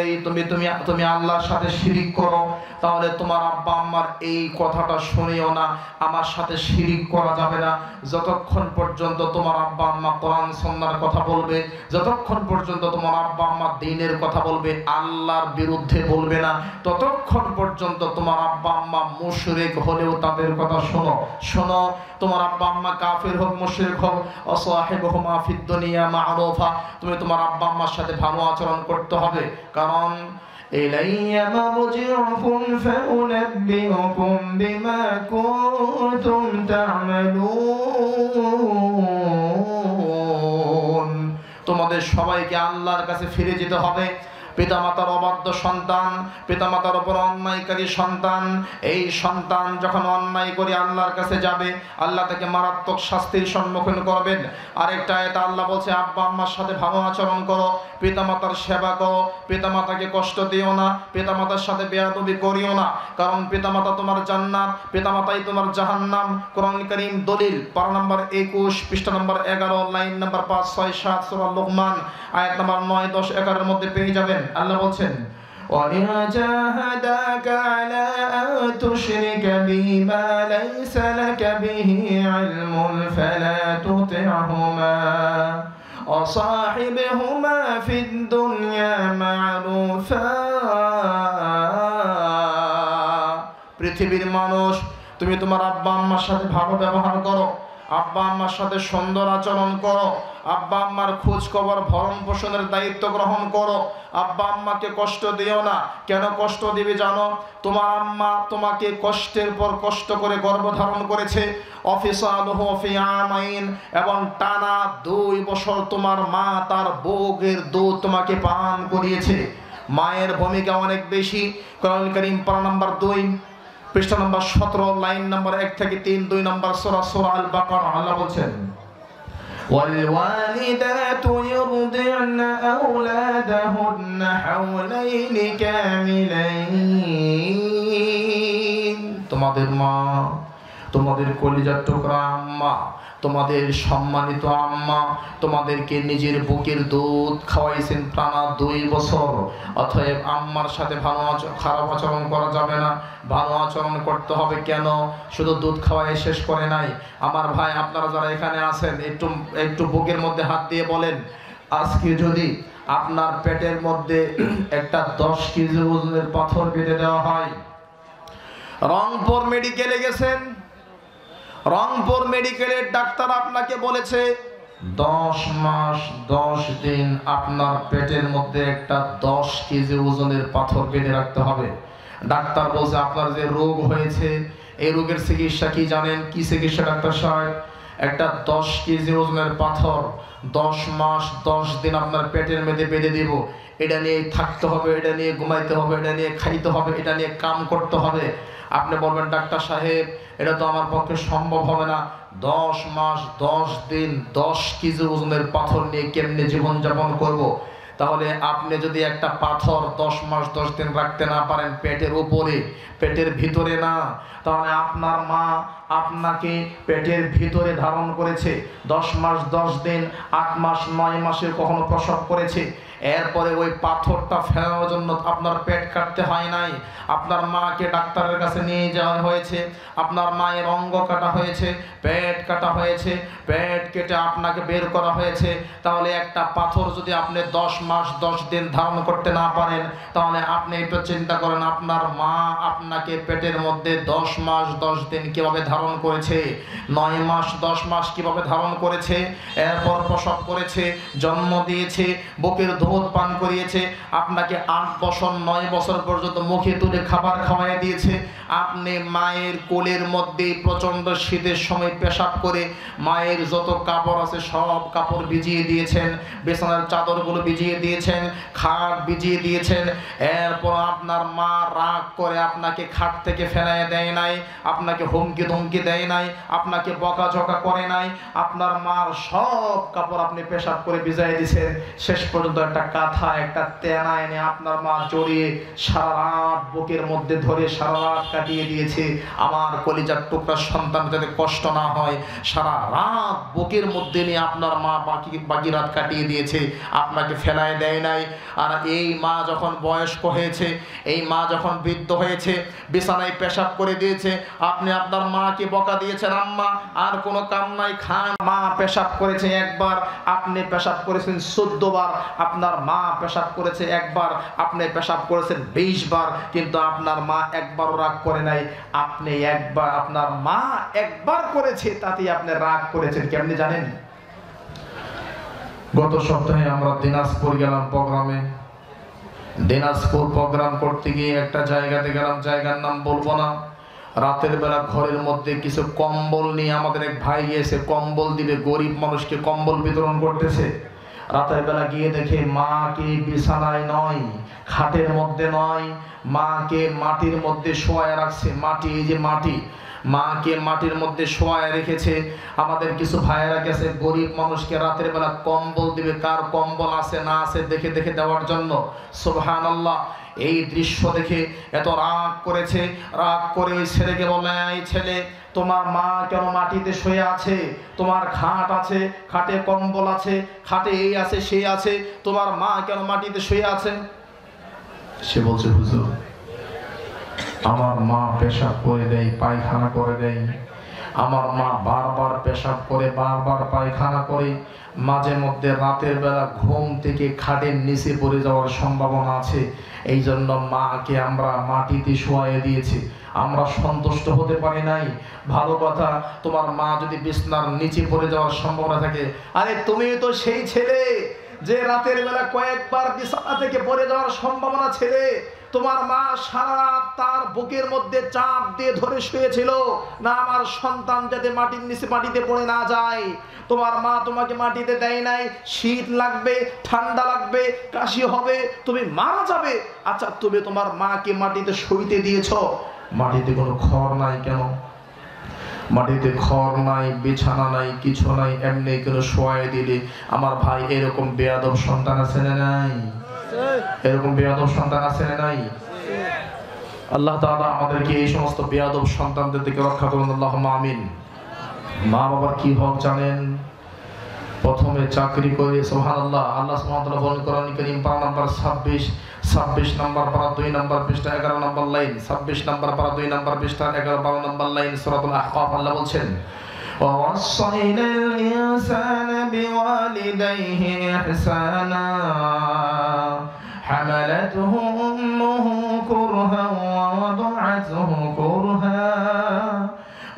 এই তুমি তুমি তুমি আল্লাহর সাথে শিরিক করো, তাহলে তোমার আব্বা আম্মার এই কথাটা শুনিও না, আমার সাথে শিরিক করা যাবে না। যতক্ষণ পর্যন্ত তোমার আব্বা আম্মা কোরআন সুন্নাহর কথা বলবে, যতক্ষণ পর্যন্ত তোমার আব্বা আম্মা দ্বীনের কথা বলবে, আল্লাহর বিরুদ্ধে বলবে না, ততক্ষণ পর্যন্ত তোমার আব্বা আম্মা মুশরিক হলেও তাদের কথা শোনো। শোনো, তোমার আব্বা আম্মা কাফির হোক মুশরিক হোক, অসাহিবুহুমা ফিদ দুনিয়া মা'রুফা, তুমি তোমার আব্বা আম্মার সাথে ভালো আচরণ করতে হবে। কারণ ইলাইয়া মারজিউকুম ফাউনাব্বিউকুম বিমা কুনতুম তা'মালুন, তোমাদের সবাইকে আল্লাহর কাছে ফিরে যেতে হবে। পিতামাতার অবাধ্য সন্তান, পিতামাতার উপর অন্যায়কারী সন্তান, এই সন্তান যখন অন্যায় করে আল্লাহর কাছে যাবে, আল্লাহ তাকে মারাত্মক শাস্তির সম্মুখীন করবেন। আরেকটা আয়াতে আল্লাহ বলছে আব্বা আম্মার সাথে ভালো আচরণ করো, পিতামাতার সেবা করো, পিতামাতাকে কষ্ট দিও না, পিতামাতার সাথে বেয়াদবি করিও না। কারণ পিতামাতা তোমার জান্নাত, পিতামাতাই তোমার জাহান্নাম। কোরআন কারীম দলিল, পারা নম্বর 21, পৃষ্ঠা নম্বর 11, লাইন নম্বর 5, 6, 7 সূরা লুকমান আয়াত নম্বর 9, 10, 11 এর মধ্যে পেয়ে যাবেন। আল্লাহ বলছেন وَإِنْ جَاهَدَاكَ عَلَىٰ أَن تُشْرِكَ بِي مَا لَيْسَ لَكَ بِهِ عِلْمٌ فَلَا تُطِعْهُمَا وَصَاحِبْهُمَا فِي الدُّنْيَا مَعْرُوفًا। পৃথিবীর মানুষ, তুমি তোমার আব্বা আম্মার সাথে ভালো ব্যবহার করো, আব্বা আম্মার সাথে সুন্দর আচরণ করো, আব্বা আম্মার খোঁজ খবর ভরণ পোষণের দায়িত্ব গ্রহণ করো। আব্বা আম্মাকে কষ্ট দিও না। কেন কষ্ট দিবে জানো? তোমার আম্মা তোমাকে কষ্টের পর কষ্ট করে গর্ভধারণ করেছে, অফিসালুহু ফি আমাইন, এবং টানা 2 বছর তোমার মা তার বুকের দুধ তোমাকে পান করিয়েছে। মায়ের ভূমিকা অনেক বেশি। কোরআন কারীম পারা নম্বর 2, পৃষ্ঠা নম্বর 17, লাইন নম্বর 1 থেকে 3, 2 নম্বর সূরা আল বাকারা, আল্লাহ বলছেন والوالدات يرضعن أولادهن حولين كاملين। তোমাদের মা, তোমাদের কলিজার টুকরা আম্মা, তোমাদের সম্মানিত আম্মা তোমাদেরকে নিজের বুকের দুধ খাওয়াইছেন টানা 2 বছর। অতএব আম্মার সাথে খারাপ আচরণ করা যাবে না, ভালো আচরণ করতে হবে। কেন? শুধু দুধ খাওয়াই শেষ করে নাই। আমার ভাই, আপনারা যারা এখানে আছেন, একটু বুকের মধ্যে হাত দিয়ে বলেন, আজকে যদি আপনার পেটের মধ্যে একটা 10 কেজি ওজনের পাথর বেঁধে দেওয়া হয়, রংপুর মেডিকেলে গেছেন, রংপুর মেডিকেলের ডাক্তার আপনাকে বলেছে 10 মাস 10 দিন আপনার পেটের মধ্যে একটা 10 কেজি ওজনের পাথর বেঁধে রাখতে হবে। ডাক্তার বলছে আপনার যে রোগ হয়েছে, এই রোগের চিকিৎসা কি জানেন? কি চিকিৎসা ডাক্তার সাহেব? একটা 10 কেজি ওজনের পাথর 10 মাস 10 দিন আপনার পেটের মধ্যে বেঁধে দিব। এটা নিয়ে থাকতে হবে, এটা নিয়ে ঘুমাইতে হবে, এটা নিয়ে খাইতে হবে, এটা নিয়ে কাম করতে হবে। আপনি বলবেন ডাক্তার সাহেব এটা তো আমার পক্ষে সম্ভব হবে না, 10 মাস 10 দিন 10 কেজি ওজনের পাথর নিয়ে কেমনে জীবনযাপন করব? তাহলে আপনি যদি একটা পাথর 10 মাস 10 দিন রাখতে না পারেন পেটের উপরে, পেটের ভিতরে না, তাহলে আপনার মা আপনাকে পেটের ভিতরে ধারণ করেছে 10 মাস 10 দিন, 8 মাস 9 মাসের কখনো প্রসব করেছে। এরপরে ওই পাথরটা ফেলানোর জন্য আপনার পেট কাটতে হয় নাই, আপনার মাকে ডাক্তারের কাছে নিয়ে যাওয়া হয়েছে, আপনার মায়ের অঙ্গ কাটা হয়েছে, পেট কাটা হয়েছে, পেট কেটে আপনাকে বের করা হয়েছে। তাহলে একটা পাথর যদি আপনি 10 মাস 10 দিন ধারণ করতে না পারেন, তাহলে আপনি একটু চিন্তা করেন আপনার মা আপনাকে পেটের মধ্যে 10 মাস 10 দিন কিভাবে ধারণ করেছে, 9 মাস 10 মাস কিভাবে ধারণ করেছে, এরপর প্রসব করেছে, জন্ম দিয়েছে, বুকের দুধ পান করিয়েছে, আপনাকে 8 বছর 9 বছর পর্যন্ত মুখে তুলে খাবার খাওয়াই দিয়েছে। আপনি মায়ের কোলের মধ্যে প্রচন্ড শীতের সময় পেশাব করে মায়ের যত কাপড় আছে সব কাপড় ভিজিয়ে দিয়েছেন, বিছানার চাদরগুলো ভিজিয়ে দিয়েছেন, খাট ভিজিয়ে দিয়েছেন। এরপর আপনার মা রাগ করে আপনাকে খাট থেকে ফেলাই দেয় নাই, আপনাকে হুমকি ধমকি দেয় নাই, আপনাকে বকাঝকা করে নাই। আপনার মার সব কাপড় আপনি পেশাব করে ভিজাই দিয়েছেন। শেষ পর্যন্ত একটা একটা কাঁথা একটা তেনা এনে আপনার মা জড়িয়ে সারা রাত বুকের মধ্যে ধরে সারা রাত কাটিয়ে দিয়েছে। আমার কলিজার টুকরা সন্তান যাতে কষ্ট না হয়, সারা রাত বুকের মধ্যে নিয়ে আপনার মা বাকি রাত কাটিয়ে দিয়েছে, আপনাকে ফেলায় দেয় নাই। আর এই মা যখন বয়স্ক হয়েছে, এই মা যখন বৃদ্ধ হয়েছে, বিছানায় পেশাব করে দিয়েছে, আপনি আপনার মাকে বকা দিয়েছেন, আম্মা আর কোনো কাম নাই, খান। মা পেশাব করেছে একবার, আপনি পেশাব করেছেন 14 বার। আপনার মা পেশাব করেছে একবার, আপনি পেশাব করেছেন 20 বার, কিন্তু আপনার মা একবারও রাগ করে নাই। আপনি একবার, আপনার মা একবার করেছে, তাতেই আপনি রাগ করেছেন। কেমনি জানেন? গত সপ্তাহে আমরা দিনাজপুর গেলাম প্রোগ্রামে। দিনাজপুর প্রোগ্রাম করতে গিয়ে একটা জায়গাতে গেলাম, জায়গার নাম বলবো না। রাতের বেলা ঘরের মধ্যে কিছু কম্বল নিয়ে আমাদের এক ভাই গিয়েছে, কম্বল দিবে, গরিব মানুষকে কম্বল বিতরণ করতেছে। রাতের বেলা গিয়ে দেখে মাকে বিছানায় নয়, খাটের মধ্যে নয়, মাকে মাটির মধ্যে শোয়ায় রাখছে। মাটি, এই যে মাটি, মাকে মাটির মধ্যে শোয়ায় রেখেছে। আমাদের কিছু ভাইয়েরা গেছে গরিব মানুষকে রাতের বেলা কম্বল দিবে, কার কম্বল আছে না আছে দেখে দেখে দেওয়ার জন্য। সুবহানাল্লাহ। এই দৃশ্য দেখে এত রাগ করেছে, রাগ করে ওই ছেলেকে বলে, এই ছেলে, তোমার মা কেন মাটিতে শুয়ে আছে? তোমার খাট আছে, খাটে কম্বল আছে, খাটে এই আছে সেই আছে, তোমার মা কেন মাটিতে শুয়ে আছে? সে বলছে, হুজুর, আমার মা পেশাব করে দেয়, পায়খানা করে দেয়, আমার মা বারবার পেশাব করে, বারবার পায়খানা করে, মাঝে মধ্যে রাতের বেলা ঘুম থেকে খাটের নিচে পড়ে যাওয়ার সম্ভাবনা আছে, এই জন্য মাকে আমরা মাটিতে শোয়াইয়ে দিয়েছি। আমরা সন্তুষ্ট হতে পারি নাই। ভালো কথা, তোমার মা যদি বিছনার নিচে পড়ে যাওয়ার সম্ভাবনা থাকে, আরে তুমি তো সেই ছেলে যে রাতের বেলা কয়েকবার বিছানা থেকে পড়ে যাওয়ার সম্ভাবনা ছেলে। তোমার মা সারা রাত তার বুকের মধ্যে চাপ দিয়ে ধরে শুয়েছিল না আমার সন্তান যাতে মাটির নিচে মাটিতে পড়ে না যায়। তোমার মা তোমাকে মাটিতে দেয় নাই, শীত লাগবে, ঠান্ডা লাগবে, কাশি হবে, তুমি মারা যাবে। আচ্ছা, তুমি তোমার মাকে মাটিতে শুইতে দিয়েছো, মাটিতে কোনো খড় নাই কেন? মাটিতে খড় নাই, বিছানা নাই, কিছু নাই, এমনি কোনো শোয়াই দিলে। আমার ভাই, এরকম বেয়াদব সন্তান আছে না নাই? এরকম বেয়াদব সন্তান আছে না নাই? আল্লাহ তাআলা আমাদেরকে এই সমস্ত বেয়াদব সন্তানদের থেকে রক্ষা করুন, আল্লাহুম্মা আমিন। মা বাবার কি হক জানেন? প্রথমে চাকরি করে, সুবহানাল্লাহ, আল্লাহ সুবহানাহু ওয়া তাআলা বলেন কোরআন কারীম পারা নাম্বার 26 নম্বর পারা 2 নম্বর পৃষ্ঠা 11 নম্বর লাইন, 26 নম্বর পারা 2 নম্বর পৃষ্ঠা 11-12 নম্বর লাইন, সূরাতুল আহকাফ। আল্লাহ বলছেন, وَوَصَّيْنَا الْإِنسَانَ بِوَالِدَيْهِ إِحْسَانًا حَمَلَتْهُ أُمُّهُ كُرْهًا وَوَضَعَتْهُ كُرْهًا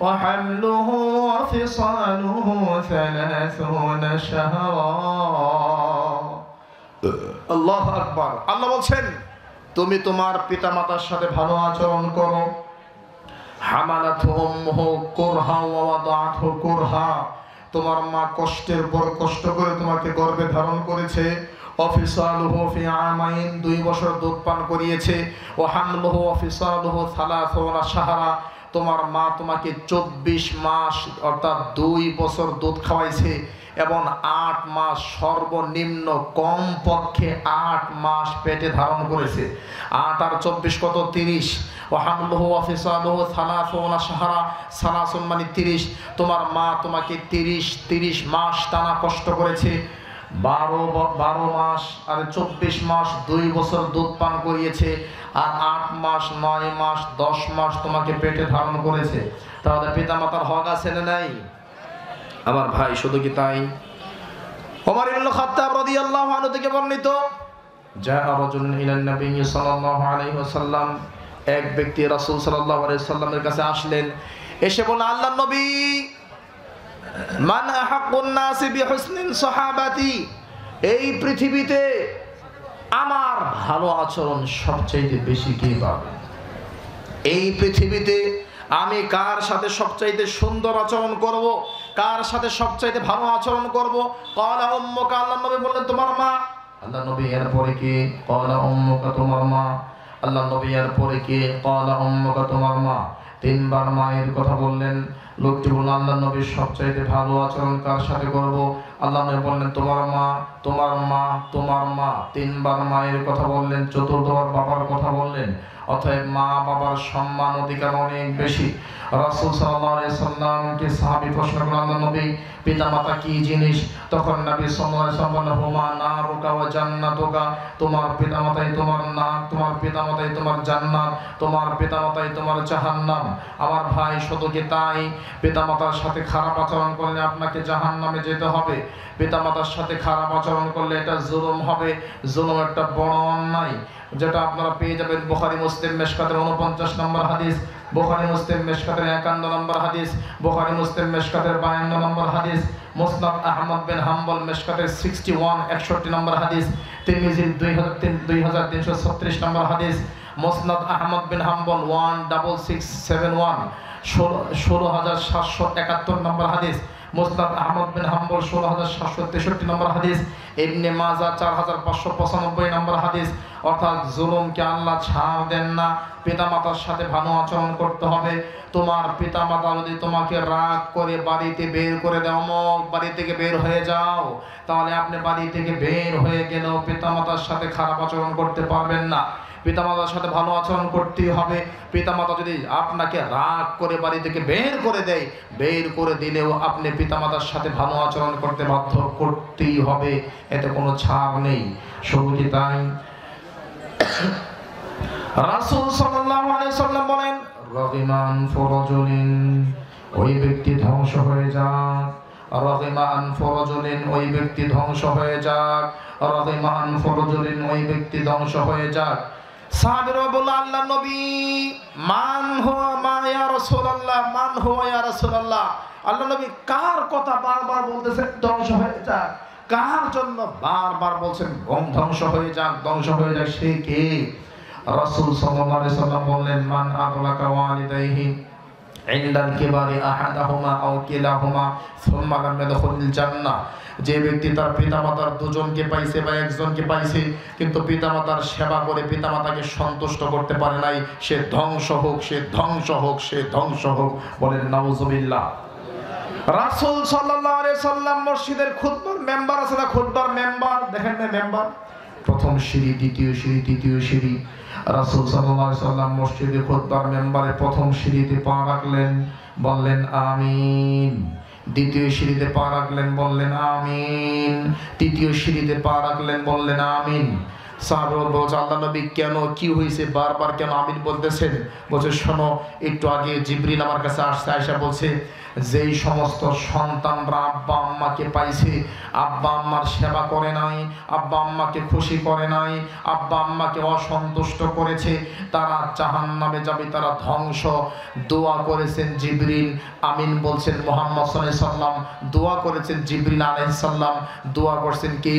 وحمله وفصاله 30 شهرا। আল্লাহু আকবার। আল্লাহ বলছেন, তুমি তোমার পিতামাতার সাথে ভালো আচরণ করো। হামালাতহু উম্মুহু কুরহা ওয়া ওয়াদাআতহু কুরহা, তোমার মা কষ্টের পর কষ্ট করে তোমাকে গর্ভে ধারণ করেছে। ওয়াফিসালুহু ফি আমাইন, 2 বছর দুধ পান করিয়েছে। ওয়া হামলুহু ওয়া ফিসালুহু 30 শাহরা, তোমার মা তোমাকে 24 মাস অর্থাৎ 2 বছর দুধ খাওয়াইছে এবং 8 মাস, সর্বনিম্ন কম পক্ষে 8 মাস পেটে ধারণ করেছে। 8 আর 24 কত? 30। ওয়াহামলুহু ওয়া ফিসালুহু 30 শাহরা, 30 মানে 30। তোমার মা তোমাকে 30 মাস টানা কষ্ট করেছে। 12 মাস আর 24 মাস 2 বছর দুধ পান করিয়েছে, আর 8 মাস 9 মাস 10 মাস তোমাকে পেটে ধারণ করেছে। তাহলে পিতামাতার হক আছে না নাই? আমার ভাই, শুধু কি তাই? ওমর ইবনে খাত্তাব রাদিয়াল্লাহু আনহু থেকে বর্ণিত, জাআ রাজুলুন ইলান নবী সাল্লাল্লাহু আলাইহি ওয়াসাল্লাম, এক ব্যক্তি রাসূল সাল্লাল্লাহু আলাইহি ওয়াসাল্লামের কাছে আসলেন, এসে বললেন, আল্লাহর নবী, মান আহাক্কুন নাসি বিহুসনিন সাহাবাতি, এই পৃথিবীতে আমার ভালো আচরণ সবচেয়ে বেশি কে পাবে? এই পৃথিবীতে আমি কার সাথে সবচাইতে সুন্দর আচরণ করব, কার সাথে সবচাইতে ভালো আচরণ করব? ক্বালা উম্মুকা, আল্লাহর নবী বললেন, তোমার মা। আল্লাহর নবী এরপরে কে? ক্বালা উম্মুকা, তোমার মা। আল্লাহর নবী এরপরে কে? ক্বালা উম্মুকা, তোমার মা। 3 বার মায়ের কথা বললেন। লোকটি বলল, আল্লাহর নবী, সবচাইতে ভালো আচরণ কার সাথে করব? আল্লাহ নবী বললেন তোমার মা, তোমার মা, তোমার মা, তিনবার মায়ের কথা বললেন, চতুর্থবার বাবার কথা বললেন। অতএব মা বাবার সম্মান অধিকার অনেক বেশি। রাসূল সাল্লাল্লাহু আলাইহি সাল্লামকে সাহাবী প্রশ্ন করলেন, আল্লাহ নবী পিতামাতা কি জিনিস? তখন নবী সাল্লাল্লাহু আলাইহি সাল্লাম বললেন, হুমা নারুকা ওয়া জান্নাতুকা, তোমার পিতামাতাই তোমার নাক, তোমার পিতামাতাই তোমার জান্নাত, তোমার পিতামাতাই তোমার জাহান্নাম। আমার ভাই, শুধু কি তাই? পিতামাতার সাথে খারাপ আচরণ করলে আপনাকে জাহান্নামে যেতে হবে। পিতামাতার সাথে খারাপ আচরণ করলে এটা জুলুম হবে। জুলুম একটা বড় অন্যায়, যেটা আপনারা পেয়ে যাবেন বুখারী মুসলিম মিশকাতের 49 নম্বর হাদিস, বুখারী মুসলিম মিশকাতের 51 নম্বর হাদিস, বুখারী মুসলিম মিশকাতের 52 নম্বর হাদিস, মুসনাদ আহমদ বিন হাম্বল মিশকাতের 61 নম্বর হাদিস, তিরমিজির 2336 নম্বর হাদিস, মুসনাদ আহমদ বিন হাম্বল 16671 16771 নম্বর হাদিস, মুসনাদ আহমদ বিন হাম্বল 16763 নম্বর হাদিস, ইবনে মাজাহ 4595 নম্বর হাদিস। অর্থাৎ জুলুমকে আল্লাহ ছাড় দেন না। পিতামাতার সাথে ভালো আচরণ করতে হবে। তোমার পিতামাতা যদি তোমাকে রাগ করে বাড়িতে বের করে দেয়, অমুক বাড়ি থেকে বের হয়ে যাও, তাহলে আপনি বাড়ি থেকে বের হয়ে গেলেও পিতামাতার সাথে খারাপ আচরণ করতে পারবেন না। পিতামাতার সাথে ভালো আচরণ করতেই হবে। পিতামাতা যদি আপনাকে রাগ করে বাড়ি থেকে বের করে দেয়, বের করে দিলেও আপনি পিতামাতার সাথে ভালো আচরণ করতে বাধ্য, করতেই হবে, এতে কোনো ছাড় নেই। শুধু কি তাই? রাসূল সাল্লাল্লাহু আলাইহি সাল্লাম বলেন, রাগিমান ফরজুলিন, ওই ব্যক্তি ধ্বংস হয়ে যাক। রাগিমান ফরজুলিন, ওই ব্যক্তি ধ্বংস হয়ে যাক। রাগিমান ফরজুলিন, ওই ব্যক্তি ধ্বংস হয়ে যাক। সাহাবীরা বলল, আল্লাহ নবী, মান হুয়া মা ইয়া রাসূলুল্লাহ, মান হুয়া ইয়া রাসূলুল্লাহ। আল্লাহ নবী কার কথা বারবার বলতেছেন ধ্বংস হয়ে যাক? কার জন্য বারবার বলছেন ধ্বংস হয়ে যাক, ধ্বংস হয়ে যাক? সে কে? রাসূল সাল্লাল্লাহু আলাইহি সাল্লাম বললেন, মান আগলাকা ওয়ালিদাইহি ইনদাল কিবারি আহাদাহুমা আও কিলাহুমা সুম্মা লাম ইয়াদখুলিল জান্নাহ। যে ব্যক্তি তার পিতামাতার দুজনকে পাইছে বা একজনকে পাইছে, কিন্তু পিতামাতার সেবা করে পিতামাতাকে সন্তুষ্ট করতে পারে নাই, সে ধ্বংস হোক, সে ধ্বংস হোক, সে ধ্বংস হোক। বলেন নাউজুবিল্লাহ। রাসূল সাল্লাল্লাহু আলাইহি সাল্লাম মসজিদের খুতবার মেম্বার আছে না? খুতবার মেম্বার দেখেন না? মেম্বার প্রথম সিঁড়ি, দ্বিতীয় সিঁড়ি, তৃতীয় সিঁড়ি। রাসূল সাল্লাল্লাহু আলাইহি সাল্লাম মসজিদে খুতবার মেম্বারে প্রথম সিঁড়িতে পা রাখলেন, বললেন আমিন। দ্বিতীয় সিঁড়িতে পা রাখলেন, বললেন আমিন। তৃতীয় সিঁড়িতে পা রাখলেন, বললেন আমিন। সাহাবা বলছে, আল্লাহ নবী কেন, কি হয়েছে, বারবার কেন আমিন বলতেছেন? বলছে, শোনো, একটু আগে জিবরিল আমার কাছে আসছে, আয়েশা বলছে, যেই সমস্ত সন্তানরা আব্বা আম্মাকে পাইছে, আব্বা আম্মার সেবা করে নাই, আব্বা আম্মাকে খুশি করে নাই, আব্বা আম্মাকে অসন্তুষ্ট করেছে, তারা জাহান্নামে যাবে, তারা ধ্বংস। দোয়া করেছেন জিবরিল, আমিন বলছেন মুহাম্মদ সাল্লাল্লাহু আলাইহি সাল্লাম, দোয়া করেছেন জিবরিল আলাইহিস সালাম, দোয়া করছেন কে?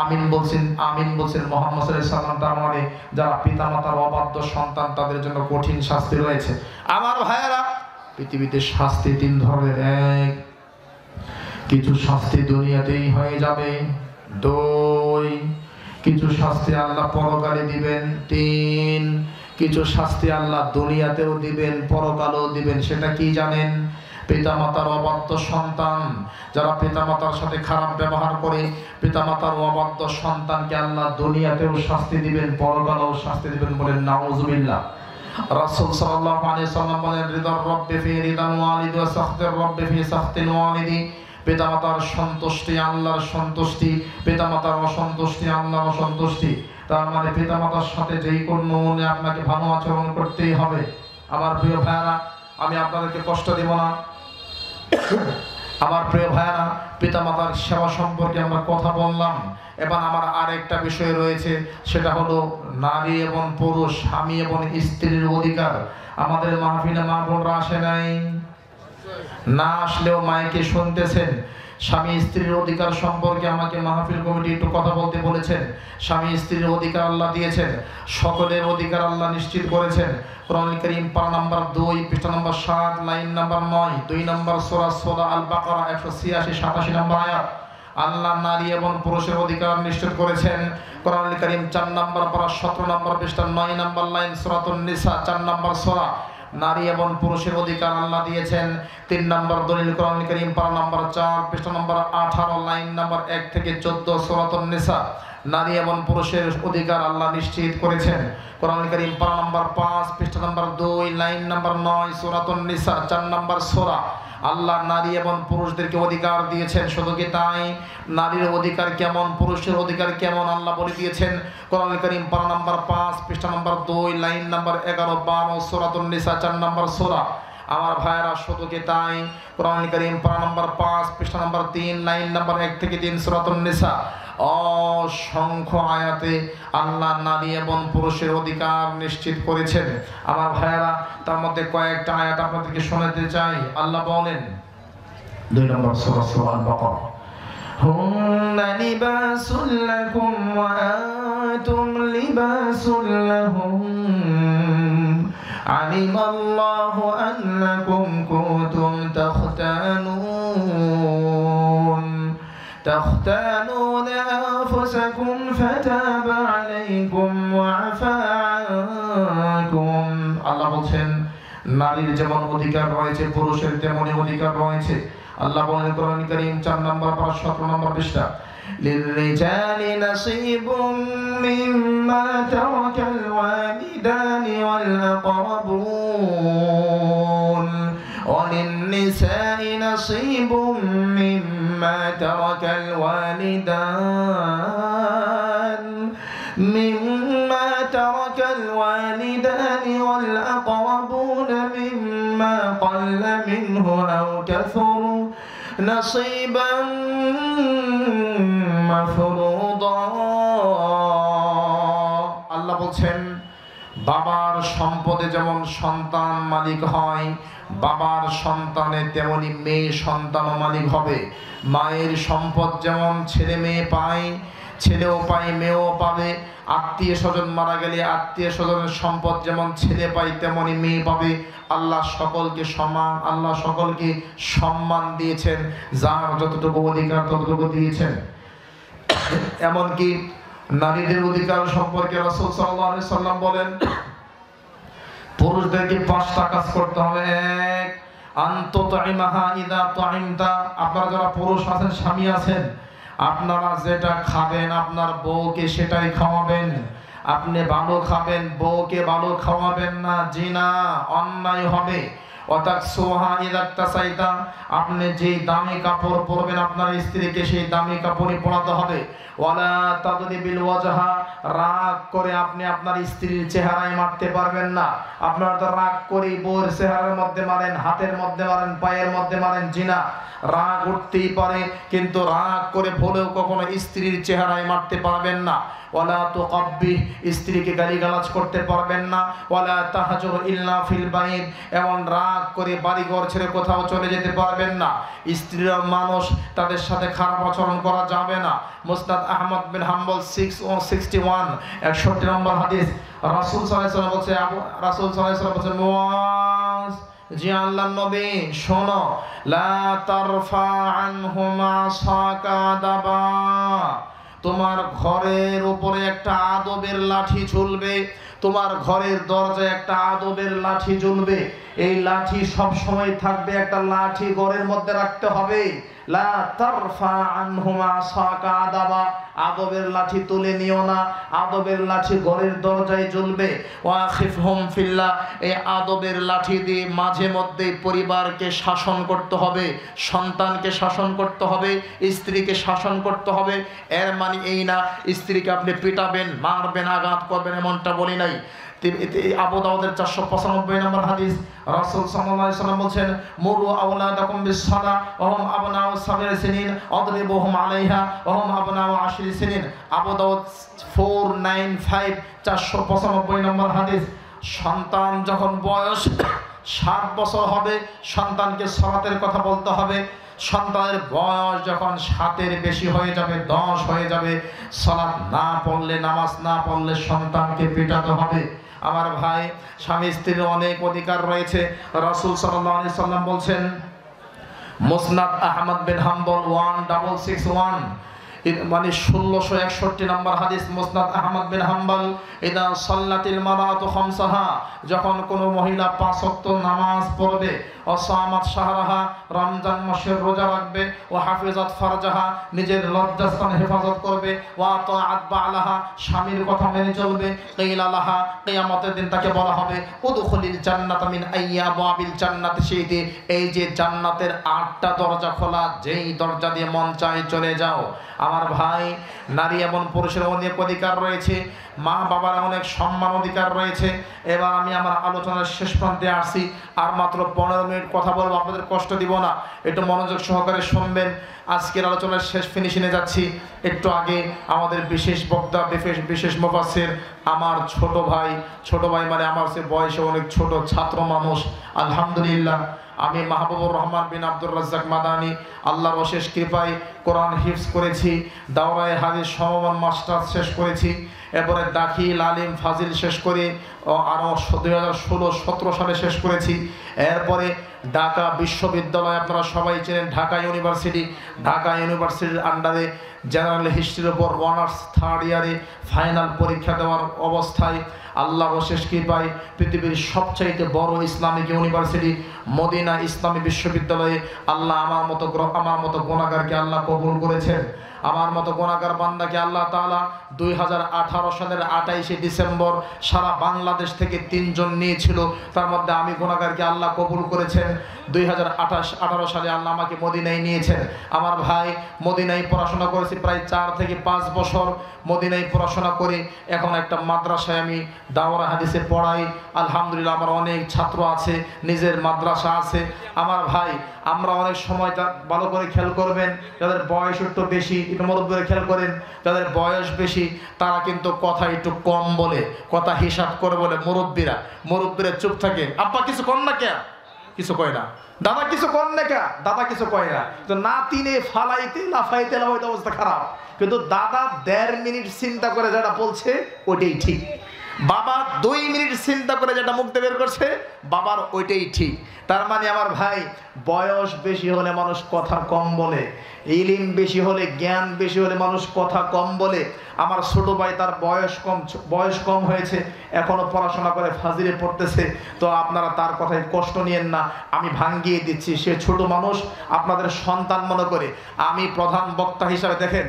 আমিন বলছেন, আমিন বলছেন মুহাম্মদ সাল্লাল্লাহু আলাইহি সাল্লাম। তার মানে যারা পিতামাতার অবাধ্য সন্তান, তাদের জন্য কঠিন শাস্তি রয়েছে। আমার ভাইয়েরা, পৃথিবীতে শাস্তি তিন ধরনের। এক, কিছু শাস্তি দুনিয়াতেই হয়ে যাবে। দুই, কিছু শাস্তি আল্লাহ পরকালে দিবেন। তিন, কিছু শাস্তি আল্লাহ দুনিয়াতেও দিবেন, পরকালেও দিবেন। সেটা কি জানেন? পিতামাতার অবাধ্য সন্তান, যারা পিতামাতার সাথে খারাপ ব্যবহার করে, পিতামাতার অবাধ্য সন্তানকে আল্লাহ দুনিয়াতেও শাস্তি দিবেন, পরকালেও শাস্তি দিবেন। বলেন নাউজুবিল্লাহ। রাসূল সাল্লাল্লাহু আলাইহি সাল্লাম বলেন, রিদার রাব্বি ফি রিদাল ওয়ালিদি ওয়া সাখতির রাব্বি ফি সাখতিল ওয়ালিদি। পিতামাতার সন্তুষ্টি আল্লাহর সন্তুষ্টি, পিতামাতার অসন্তুষ্টি আল্লাহর অসন্তুষ্টি। তার মানে পিতামাতার সাথে যেই কোনো আপনাকে ভালো আচরণ করতেই হবে। আমার প্রিয় ভাইরা, আমি আপনাদেরকে কষ্ট দেব না। আমার প্রিয় ভাইরা, পিতামাতার সেবা সম্পর্কে আমরা কথা বললাম। এবার আমার আরেকটা বিষয় রয়েছে, সেটা হলো নারী এবং পুরুষ, স্বামী এবং স্ত্রীর অধিকার। আমাদের মাহফিলে মা বোনরা আসে নাই, না আসলেও মাইকে শুনতেছেন। স্বামী স্ত্রীর অধিকার সম্পর্কে আমাকে মাহফিল কমিটি একটু কথা বলতে বলেছেন। স্বামী স্ত্রীর অধিকার আল্লাহ দিয়েছেন, সকলের অধিকার আল্লাহ নিশ্চিত করেছেন। কোরআনুল কারীম পারা নাম্বার 2, পৃষ্ঠা নাম্বার 7, লাইন নাম্বার 9, 2 নম্বর সূরা সূরা আল বাকারা 186-87 নম্বর আয়াত। আল্লাহ নারী এবং পুরুষের অধিকার নিশ্চিত করেছেন। কোরআনুল কারীম 4 নম্বর পারা 17 নম্বর পৃষ্ঠা 9 নম্বর লাইন, সূরাতুন নিসা 4 নম্বর সূরা। নারী এবং পুরুষের অধিকার আল্লাহ দিয়েছেন। 3 নম্বর দলিল কোরআন কারীম পারা নম্বর 4 পৃষ্ঠা নম্বর 18 লাইন নম্বর 1 থেকে 14 সূরাতুন নিসা। নারী এবং পুরুষের অধিকার আল্লাহ নিশ্চিত করেছেন। কোরআন কারীম পারা নম্বর 5 পৃষ্ঠা নম্বর 2 লাইন নম্বর 9 সূরাতুন নিসা 4 নম্বর সূরা। আল্লাহ নারী এবং পুরুষদেরকে অধিকার দিয়েছেন। শুধু কি তাই, নারীর অধিকার কেমন, পুরুষের অধিকার কেমন আল্লাহ বলে দিয়েছেন। কোরআন কারীম পারা নম্বর 5 পৃষ্ঠা নম্বর 2 লাইন নম্বর 11 12 সূরাতুন নিসা 4 নম্বর সূরা। আমার ভাইয়েরা, শুধু কি তাই, কোরআন কারীম পারা নম্বর 5 পৃষ্ঠা নম্বর 3 লাইন নম্বর 1 থেকে 3 সূরাতুন নিসা। অসংখ্য আয়াতে আল্লাহ নারী এবং পুরুষের অধিকার নিশ্চিত করেছেন। আমার ভাইয়েরা, তার মধ্যে কয়েকটা আয়াত আপনাদেরকে শোনাতে চাই। আল্লাহ বলেন 2 নম্বর সূরা সূরা আল-বাকারা, হুন্না লিবাসুল লাকুম ওয়া আনতুম লিবাসুল লাহুম আলিমাল্লাহু আন্নাকুম কুনতুম تختانون أنفسكم فتاب عليكم وعفى عنكم। আল্লাহ বলেন নারীর যেমন অধিকার রয়েছে পুরুষের তেমনই অধিকার রয়েছে। আল্লাহ বলেন কোরআন কারীম 4 নম্বর পারা 17 নম্বর পৃষ্ঠা, للرجال نصيب مما ترك الوالدان والأقربون وللنساء نصيب مما ترك الوالدان والأقربون مما قل منه أو كثر نصيبا مفروضا। আল্লাহ বলছেন বাবার সম্পদে যেমন সন্তান মালিক হয়, বাবার সন্তানে তেমনি মেয়ে সন্তানও মালিক হবে। মায়ের সম্পদ যেমন ছেলে মেয়ে পায়, ছেলেও পায় মেয়েও পাবে। আত্মীয় স্বজন মারা গেলে আত্মীয় স্বজনের সম্পদ যেমন ছেলে পায় তেমনি মেয়ে পাবে। আল্লাহ সকলকে সমান, আল্লাহ সকলকে সম্মান দিয়েছেন, যার যতটুকু অধিকার ততটুকু দিয়েছেন। এমনকি নারীদের অধিকার সম্পর্কে রাসূল সাল্লাল্লাহু আলাইহি সাল্লাম বলেন পুরুষদেরকে 5টা কাজ করতে হবে। 1 আনতুতাইমাহা ইযা তুইমতা, আপনারা যারা পুরুষ আছেন, স্বামী আছেন, আপনারা যেটা খাবেন আপনার বউকে সেটাই খাওয়াবেন। আপনি ভালো খাবেন, বউকে ভালো খাওয়াবেন না, জিনা অন্যায় হবে। ওয়াতাকসুহা ইযা তাসাইতা, আপনি যেই দামি কাপড় পরবেন আপনার স্ত্রীকে সেই দামি কাপড়ই পরাতে হবে। ওয়ালা তাদরিবিল ওয়াজহা, রাগ করে আপনি আপনার স্ত্রীর চেহারায় মারতে পারবেন না। আপনারা তো রাগ করে বউয়ের চেহারার মধ্যে মারেন, হাতের মধ্যে মারেন, পায়ের মধ্যে মারেন, জিনা। রাগ উঠতেই পারে, কিন্তু রাগ করে ভুলেও কখনো স্ত্রীর চেহারায় মারতে পারবেন না। ওয়ালা তুকাব্বিহ, স্ত্রীকে গালিগালাজ করতে পারবেন না। ওয়ালা তাহজুর ইল্লা ফিল বাইত, এমন রাগ করে বাড়িঘর ছেড়ে কোথাও চলে যেতে পারবেন না। স্ত্রীরা মানুষ, তাদের সাথে খারাপ আচরণ করা যাবে না। মুসনাদ আহমদ বিন হাম্বল 61 নম্বর হাদিস, রাসূল সাল্লাল্লাহু আলাইহি ওয়াসাল্লাম বলেছে, রাসূল সাল্লাল্লাহু আলাইহি ওয়াসাল্লাম বলেছেন, মুআজ, জি আল্লাহর নবী শোনো, লা তারফা আনহুমা সাকাদাবা, তোমার ঘরের উপরে একটা আদবের লাঠি ঝুলবে, তোমার ঘরের দরজায় একটা আদবের লাঠি ঝুলবে। এই লাঠি সব সময় থাকবে, একটা লাঠি ঘরের মধ্যে রাখতে হবে। লা তারফা আনহুমা সাকাদাবা, আদবের লাঠি তুলে নিও না, আদবের লাঠি ঘরের দরজায় ঝুলবে। ওয়াখিফহুম ফিল্লাহ, এই আদবের লাঠি দিয়ে মাঝে মধ্যে পরিবারকে শাসন করতে হবে, সন্তানকে শাসন করতে হবে, স্ত্রীকে শাসন করতে হবে। এর মানে এই না স্ত্রীকে আপনি পিটাবেন, মারবেন, আঘাত করবেন, এমনটা বলি নাই। আবু দাউদের 495 নম্বর হাদিস, রাসূল সাল্লাল্লাহু আলাইহি ওয়াসাল্লাম বলেন, মুরু আওলাদাকুম বিস-সালাহ ওয়া হুম আবনাউ 7 সিনিন আদরিবুহুম আলাইহা ওয়া হুম আবনাউ 10 সিনিন। আবু দাউদ 495 495 নম্বর হাদিস। সন্তান যখন বয়স 7 বছর হবে সন্তানকে সালাতের কথা বলতে হবে। সন্তানের বয়স যখন 7-এর বেশি হয়ে যাবে, 10 হয়ে যাবে, সালাত না পড়লে, নামাজ না পড়লে সন্তানকে পিটাতে হবে। আমার ভাই, স্বামী স্ত্রীর অনেক অধিকার রয়েছে। রাসূল সাল্লাল্লাহু আলাইহি সাল্লাম বলছেন, মুসনাদ আহমদ বিন হাম্বল 1661, মানে 1661 নম্বর হাদিস মুসনাদ আহমদ বিন হাম্বল, ইদা সাল্লাতিল মারাতু খামসাহা, যখন কোনো মহিলা 5 ওয়াক্ত নামাজ পড়বে, ও সামাত শাহরাহা, রমজান মাসের রোজা রাখবে, ও হাফিজাত ফারজাহা, নিজের লজ্জাস্থান হেফাজত করবে, ওয়া তাআত বালাহা, স্বামীর কথা মেনে চলবে, কিলা লাহা, কিয়ামতের দিন তাকে বলা হবে উদখুলিল জান্নাতা মিন আইয়া আবওয়াবিল জান্নাত, সেইটি এই যে জান্নাতের 8টা দরজা খোলা, যেই দরজা দিয়ে মন চায় চলে যাও। আমার ভাই, নারী এবং পুরুষের অনেক অধিকার রয়েছে, মা বাবার অনেক সম্মান অধিকার রয়েছে। এবার আমি আমার আলোচনার শেষ প্রান্তে আসি, আর মাত্র 15 মিনিট কথা বলবো, আপনাদের কষ্ট দিব না, একটু মনোযোগ সহকারে শুনবেন। আজকের আলোচনার শেষ ফিনিশিংয়ে যাচ্ছি। একটু আগে আমাদের বিশেষ বক্তা, বিশেষ মুফাসসির, আমার ছোট ভাই মানে আমার সে বয়সে অনেক ছোট ছাত্র মানুষ, আলহামদুলিল্লাহ আমি মাহবুবুর রহমান বিন আব্দুর রাজ্জাক মাদানী, আল্লাহর অশেষ কৃপায় কোরআন হিফজ করেছি, দাওরায়ে হাদিস সমমান মাস্টার্স শেষ করেছি, এরপরে দাখিল আলিম ফাজিল শেষ করে আরও 2016-17 সালে শেষ করেছি। এরপরে ঢাকা বিশ্ববিদ্যালয়, আপনারা সবাই চেনেন ঢাকা ইউনিভার্সিটির আন্ডারে জেনারেল হিস্ট্রির উপর অনার্স 3rd ইয়ারে ফাইনাল পরীক্ষা দেওয়ার অবস্থায় আল্লাহর অশেষ কৃপায় পৃথিবীর সবচাইতে বড় ইসলামিক ইউনিভার্সিটি মদিনা ইসলামী বিশ্ববিদ্যালয়ে আল্লাহ আমার মতো গুনাহগারকে আল্লাহ কবুল করেছেন। আমার মতো গুনাহগার বান্দাকে আল্লাহ তাআলা 2018 সালের 28শে ডিসেম্বর সারা বাংলাদেশ থেকে 3 জন নিয়েছিল, তার মধ্যে আমি গুনাহগারকে আল্লাহ কবুল করেছেন। 2018 সালে আল্লাহ আমাকে মদিনায় নিয়েছেন। আমার ভাই, মদিনায় পড়াশোনা করেছি প্রায় 4 থেকে 5 বছর। মদিনায় পড়াশোনা করে এখন একটা মাদ্রাসায় আমি দাওরা হাদিসে পড়াই। আলহামদুলিল্লাহ আমার অনেক ছাত্র আছে, নিজের মাদ্রাসা আছে। আমার ভাই, আমরা অনেক সময় ভালো করে খেয়াল করবেন, যাদের বয়স একটু বেশি, একটু মুরব্বীরা খেয়াল করেন, যাদের বয়স বেশি তারা কিন্তু কথা একটু কম বলে, কথা হিসাব করে বলে। মুরব্বীরা চুপ থাকে, আব্বা কিছু কর না কে, কিছু কয় না, দাদা কিছু কর না কে, দাদা কিছু কয় না। তো নাতিনে ফালাইতে লাফাইতে লাফাইতে অবস্থা খারাপ, কিন্তু দাদা 1.5 মিনিট চিন্তা করে যেটা বলছে ওইটাই ঠিক, বাবা 2 মিনিট চিন্তা করে যেটা মুখ দিয়ে বের করছে বাবার ওইটাই ঠিক। তার মানে আমার ভাই, বয়স বেশি হলে মানুষ কথা কম বলে, ইলম বেশি হলে, জ্ঞান বেশি হলে মানুষ কথা কম বলে। আমার ছোট ভাই, তার বয়স কম হয়েছে, এখনো পড়াশোনা করে ফাজিলে পড়তেছে, তো আপনারা তার কথায় কষ্ট নিয়েন না, আমি ভাঙ্গিয়ে দিচ্ছি। সে ছোট মানুষ, আপনাদের সন্তান মনে করে আমি প্রধান বক্তা হিসাবে দেখেন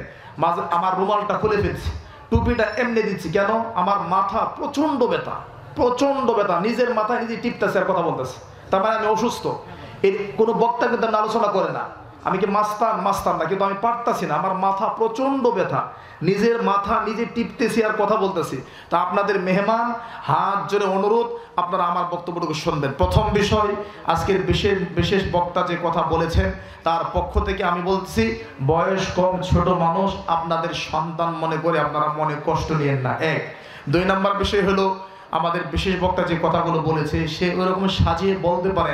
আমার রুমালটা খুলে ফেলছি, টুপিটা এমনি দিচ্ছি কেন, আমার মাথা প্রচন্ড ব্যথা, নিজের মাথায় নিজে টিপতেছে আর কথা বলতেছে, তার মানে আমি অসুস্থ। এর কোনো বক্তা কিন্তু আলোচনা করে না, আমি কি মাস্তান না, কিন্তু আমি পারতাছি না, আমার মাথা প্রচন্ড ব্যথা, নিজের মাথা নিজে টিপতেছি আর কথা বলতেছি। তা আপনাদের মেহমান, হাত জোরে অনুরোধ, আপনারা আমার বক্তব্যটুকু শুনবেন। প্রথম বিষয়, আজকের বিশেষ বক্তা যে কথা বলেছেন তার পক্ষ থেকে আমি বলছি, বয়স কম ছোট মানুষ আপনাদের সন্তান মনে করে আপনারা মনে কষ্ট নিয়েন না। 1 2 নম্বর বিষয় হলো, আমাদের বিশেষ বক্তা যে কথাগুলো বলেছে সে ওরকম সাজিয়ে বলতে পারে না।